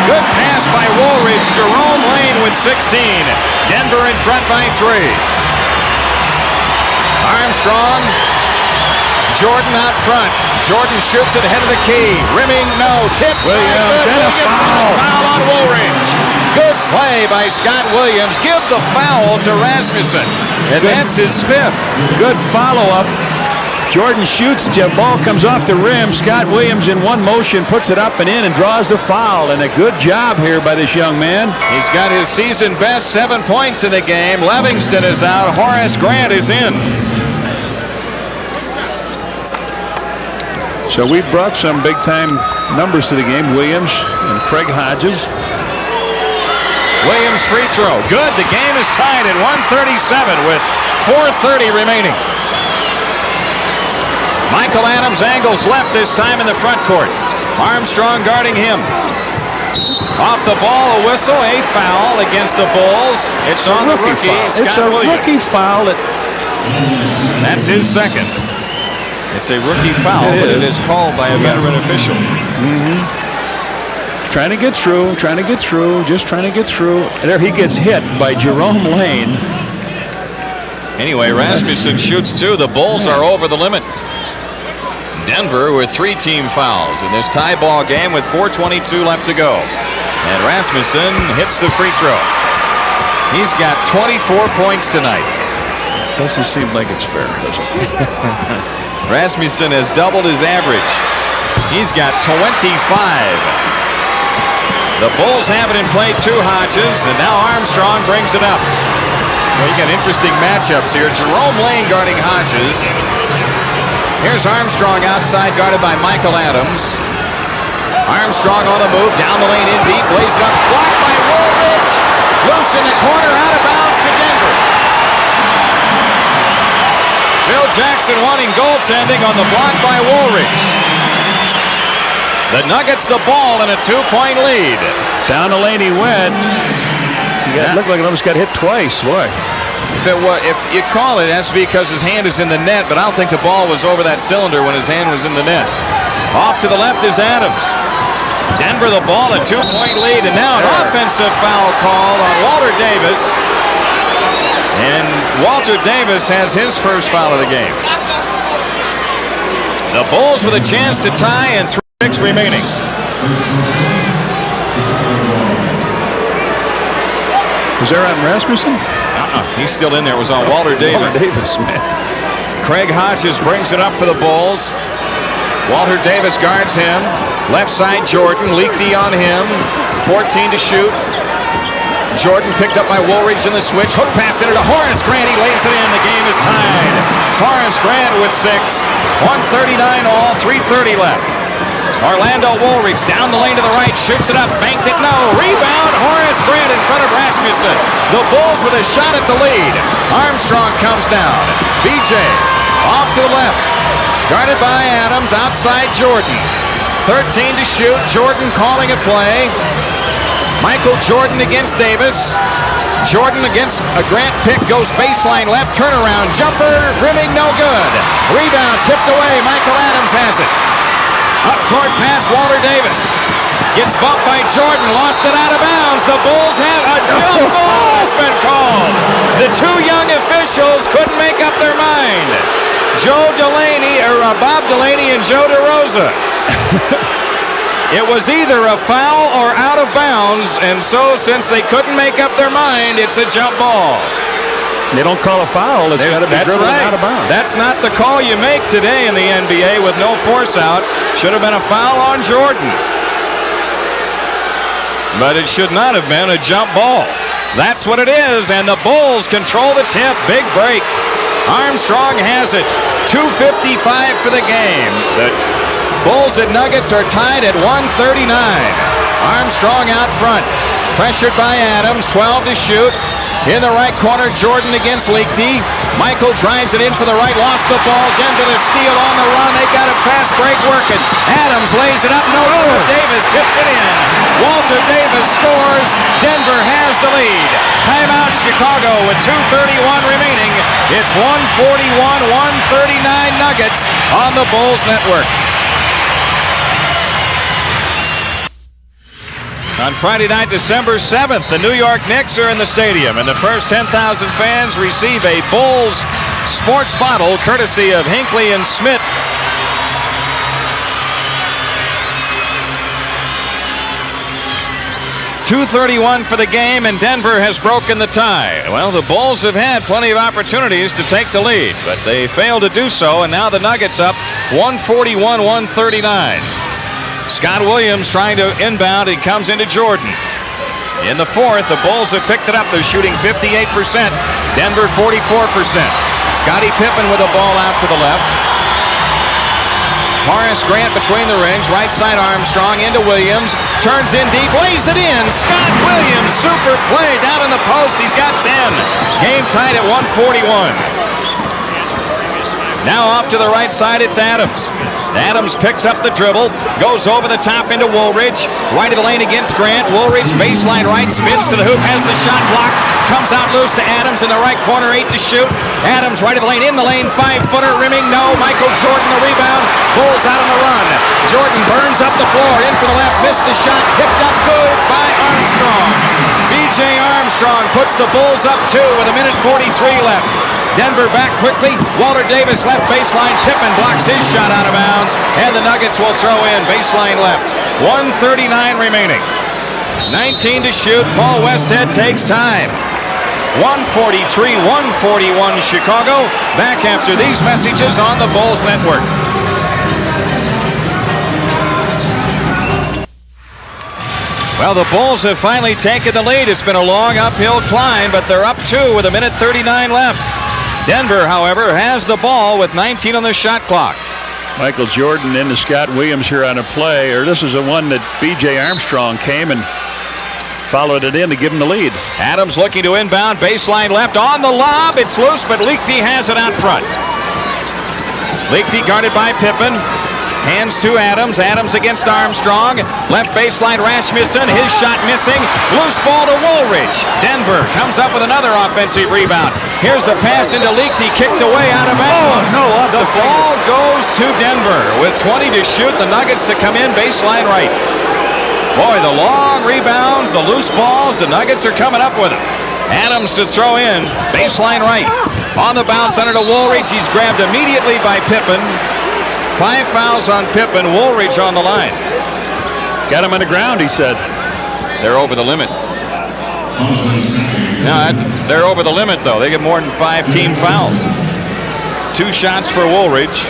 Good pass by Woolridge. Jerome Lane with 16. Denver in front by 3. Armstrong. Jordan out front. Jordan shoots it ahead of the key. Rimming, no. Tip. Williams and a foul. Foul on Woolridge. Good play by Scott Williams. Give the foul to Rasmussen. And that's his 5th. Good follow-up. Jordan shoots, the ball comes off the rim. Scott Williams in one motion puts it up and in and draws the foul. And a good job here by this young man. He's got his season best 7 points in the game. Livingston is out. Horace Grant is in. So we brought some big-time numbers to the game. Williams and Craig Hodges. Williams free throw. Good. The game is tied at 137 with 4:30 remaining. Michael Adams angles left this time in the front court. Armstrong guarding him. Off the ball, a whistle, a foul against the Bulls. It's on the rookie, Scott Williams. It's a rookie foul. That's his second. It's a rookie foul, but it is called by a veteran official. Trying to get through, just trying to get through. There he gets hit by Jerome Lane. Anyway, Rasmussen shoots 2. The Bulls are over the limit. Denver with 3 team fouls in this tie ball game with 4:22 left to go. And Rasmussen hits the free throw. He's got 24 points tonight. Doesn't seem like it's fair, does it? Rasmussen has doubled his average. He's got 25. The Bulls have it in play to Hodges, and now Armstrong brings it up. Well, you got interesting matchups here. Jerome Lane guarding Hodges. Here's Armstrong outside, guarded by Michael Adams. Armstrong on the move, down the lane in deep, lays it up, blocked by Woolridge. Loose in the corner, out of bounds to Denver. Phil Jackson wanting goaltending on the block by Woolridge. The Nuggets the ball in a 2-point lead. Down the lane he went. Looked like it almost got hit twice. Boy. If you call it, that's because his hand is in the net, but I don't think the ball was over that cylinder when his hand was in the net. Off to the left is Adams. Denver the ball, a 2-point lead, and now an offensive foul call on Walter Davis. And Walter Davis has his first foul of the game. The Bulls with a chance to tie and 3 remaining. Was there on Rasmussen? He's still in there. It was on Walter Davis. Man. Craig Hodges brings it up for the Bulls. Walter Davis guards him. Left side Jordan. Liechty on him. 14 to shoot. Jordan picked up by Woolridge in the switch. Hook pass into Horace Grant. He lays it in. The game is tied. Horace Grant with 6. 139 all. 3:30 left. Orlando Woolridge down the lane to the right, shoots it up, banked it, no. Rebound, Horace Grant in front of Rasmussen. The Bulls with a shot at the lead. Armstrong comes down. BJ off to the left. Guarded by Adams, outside Jordan. 13 to shoot, Jordan calling a play. Michael Jordan against Davis. Jordan against a Grant pick, goes baseline left, turnaround, jumper, rimming, no good. Rebound, tipped away, Michael Adams has it. Up court pass, Walter Davis. Gets bumped by Jordan, lost it out of bounds. The Bulls have a jump ball has been called. The 2 young officials couldn't make up their mind. Bob Delaney and Joe DeRosa. It was either a foul or out of bounds, and so since they couldn't make up their mind, it's a jump ball. They don't call a foul. It's got to be driven out of bounds. That's not the call you make today in the NBA with no force out. Should have been a foul on Jordan. But it should not have been a jump ball. That's what it is, and the Bulls control the tip. Big break. Armstrong has it. 2:55 for the game. The Bulls and Nuggets are tied at 139. Armstrong out front. Pressured by Adams. 12 to shoot. In the right corner, Jordan against Liechty. Michael drives it in for the right, lost the ball. Denver the steal on the run. They got a fast break working. Adams lays it up. No good. Davis tips it in. Walter Davis scores. Denver has the lead. Timeout Chicago with 2:31 remaining. It's 141-139 Nuggets on the Bulls Network. On Friday night, December 7th, the New York Knicks are in the stadium, and the first 10,000 fans receive a Bulls sports bottle courtesy of Hinckley and Smith. .231 for the game, and Denver has broken the tie. Well, the Bulls have had plenty of opportunities to take the lead, but they failed to do so, and now the Nuggets up 141-139. Scott Williams trying to inbound. He comes into Jordan. In the fourth, the Bulls have picked it up. They're shooting 58%. Denver 44%. Scottie Pippen with a ball out to the left. Horace Grant between the rings. Right side Armstrong into Williams. Turns in deep. Lays it in. Scott Williams. Super play down in the post. He's got 10. Game tied at 141. Now off to the right side, it's Adams. Adams picks up the dribble, goes over the top into Woolridge, right of the lane against Grant. Woolridge baseline right, spins to the hoop, has the shot blocked, comes out loose to Adams in the right corner, 8 to shoot. Adams right of the lane, in the lane, 5-footer, rimming, no. Michael Jordan the rebound, Bulls out on the run. Jordan burns up the floor, in for the left, missed the shot, tipped up good by Armstrong. B.J. Armstrong puts the Bulls up 2 with 1:43 left. Denver back quickly. Walter Davis left baseline. Pippen blocks his shot out of bounds. And the Nuggets will throw in baseline left. 1:39 remaining. 19 to shoot. Paul Westhead takes time. 143-141 Chicago. Back after these messages on the Bulls Network. Well, the Bulls have finally taken the lead. It's been a long uphill climb, but they're up 2 with 1:39 left. Denver, however, has the ball with 19 on the shot clock. Michael Jordan into Scott Williams here on a play, or this is the one that B.J. Armstrong came and followed it in to give him the lead. Adams looking to inbound, baseline left on the lob. It's loose, but Liechty has it out front. Liechty guarded by Pippen. Hands to Adams. Adams against Armstrong. Left baseline Rasmussen. His shot missing. Loose ball to Woolridge. Denver comes up with another offensive rebound. Here's the pass into Liechty. Kicked away out of bounds. Oh, no, the ball goes to Denver with 20 to shoot. The Nuggets to come in baseline right. Boy, the long rebounds, the loose balls, the Nuggets are coming up with them. Adams to throw in. Baseline right. On the bounce under to Woolridge. He's grabbed immediately by Pippen. 5 fouls on Pippen. Woolridge on the line. Got him on the ground, he said. They're over the limit. No, they're over the limit, though. They get more than 5 team fouls. 2 shots for Woolridge.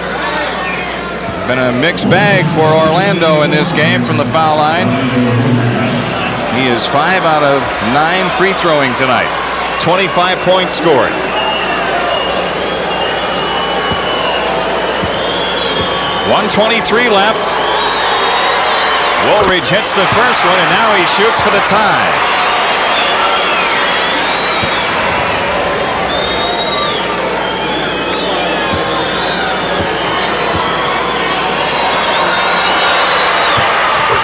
Been a mixed bag for Orlando in this game from the foul line. He is 5 out of 9 free throwing tonight. 25 points scored. .123 left. Woolridge hits the first one, and now he shoots for the tie.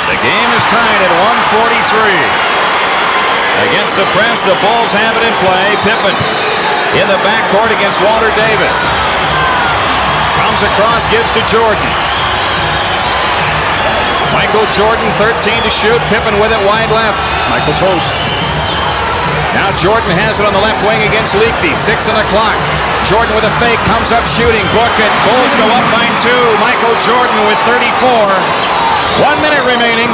The game is tied at 143. Against the press, the Bulls have it in play. Pippen in the backcourt against Walter Davis. Comes across, gives to Jordan. Michael Jordan, 13 to shoot. Pippen with it wide left. Michael Post. Now Jordan has it on the left wing against Liechty. 6 on the clock. Jordan with a fake, comes up shooting. Book it. Bulls go up by 2. Michael Jordan with 34. 1 minute remaining.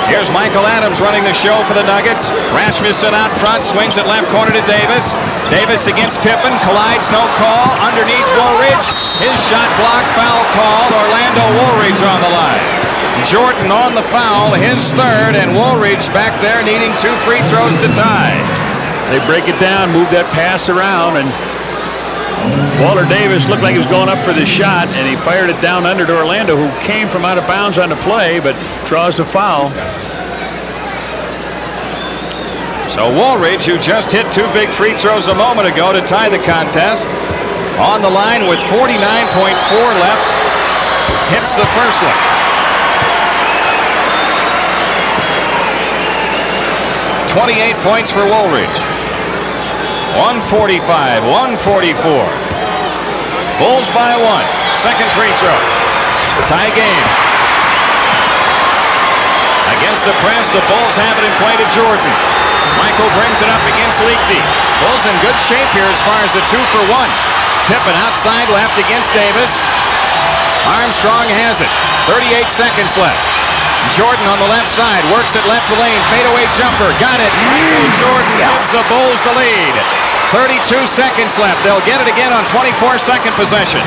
Here's Michael Adams running the show for the Nuggets. Rasmussen out front, swings at left corner to Davis. Davis against Pippen, collides, no call. Underneath Woolridge, his shot blocked, foul called. Orlando Woolridge on the line. Jordan on the foul, his third, and Woolridge back there needing 2 free throws to tie. They break it down, move that pass around, and Walter Davis looked like he was going up for the shot, and he fired it down under to Orlando, who came from out of bounds on the play, but draws the foul. So Woolridge, who just hit 2 big free throws a moment ago to tie the contest, on the line with 49.4 left, hits the first one. 28 points for Woolridge. 145, 144. Bulls by 1. Second free throw. Tie game. Against the press, the Bulls have it in play to Jordan. Michael brings it up against Liechty. Bulls in good shape here as far as a 2-for-1. Pippen outside left against Davis. Armstrong has it. 38 seconds left. Jordan on the left side, works it left lane, fadeaway jumper, got it. Michael Jordan gives the Bulls the lead. 32 seconds left. They'll get it again on 24-second possession.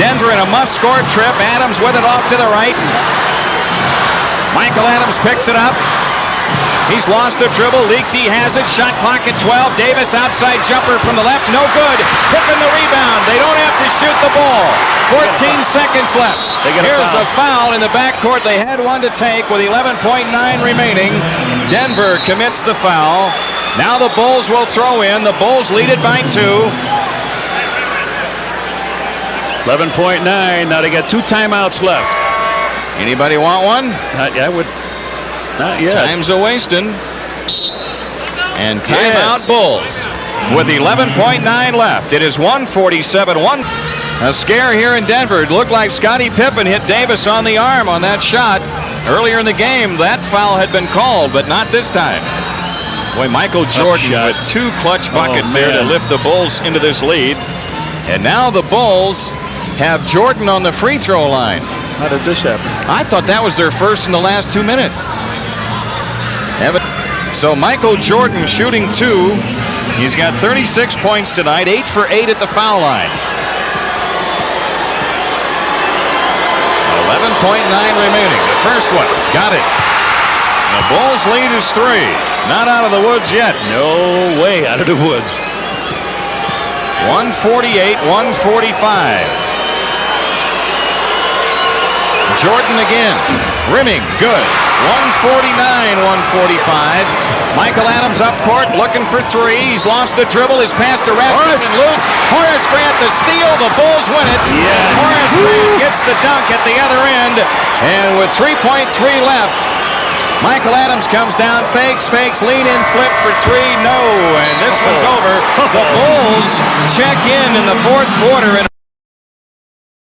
Denver in a must-score trip. Adams with it off to the right. Michael Adams picks it up. He's lost the dribble. Liechty has it. Shot clock at 12. Davis outside jumper from the left. No good. Pippen the rebound. They don't have to shoot the ball. 14 seconds left. Here's a foul in the backcourt. They had one to take with 11.9 remaining. Denver commits the foul. Now the Bulls will throw in. The Bulls lead it by 2. 11.9. Now they got 2 timeouts left. Anybody want one? Not yet. Not yet. Time's a wasting. And timeout Bulls with 11.9 left. It is 147-1. A scare here in Denver. It looked like Scottie Pippen hit Davis on the arm on that shot. Earlier in the game, that foul had been called, but not this time. Boy, Michael Jordan with 2 clutch buckets there to lift the Bulls into this lead. And now the Bulls have Jordan on the free throw line. How did this happen? I thought that was their first in the last 2 minutes. So Michael Jordan shooting 2. He's got 36 points tonight, 8 for 8 at the foul line. 11.9 remaining. The first one. Got it. The Bulls lead is 3. Not out of the woods yet. No way out of the woods. 148, 145. Jordan again. Rimming. Good. 149, 145. Michael Adams up court looking for 3. He's lost the dribble. His pass to Rasmussen loose. Horace Grant the steal. The Bulls win it. Yes. Horace Grant gets the dunk at the other end. And with 3.3 left, Michael Adams comes down, fakes, lean in, flip for 3. No. And this one's over. The Bulls check in the fourth quarter.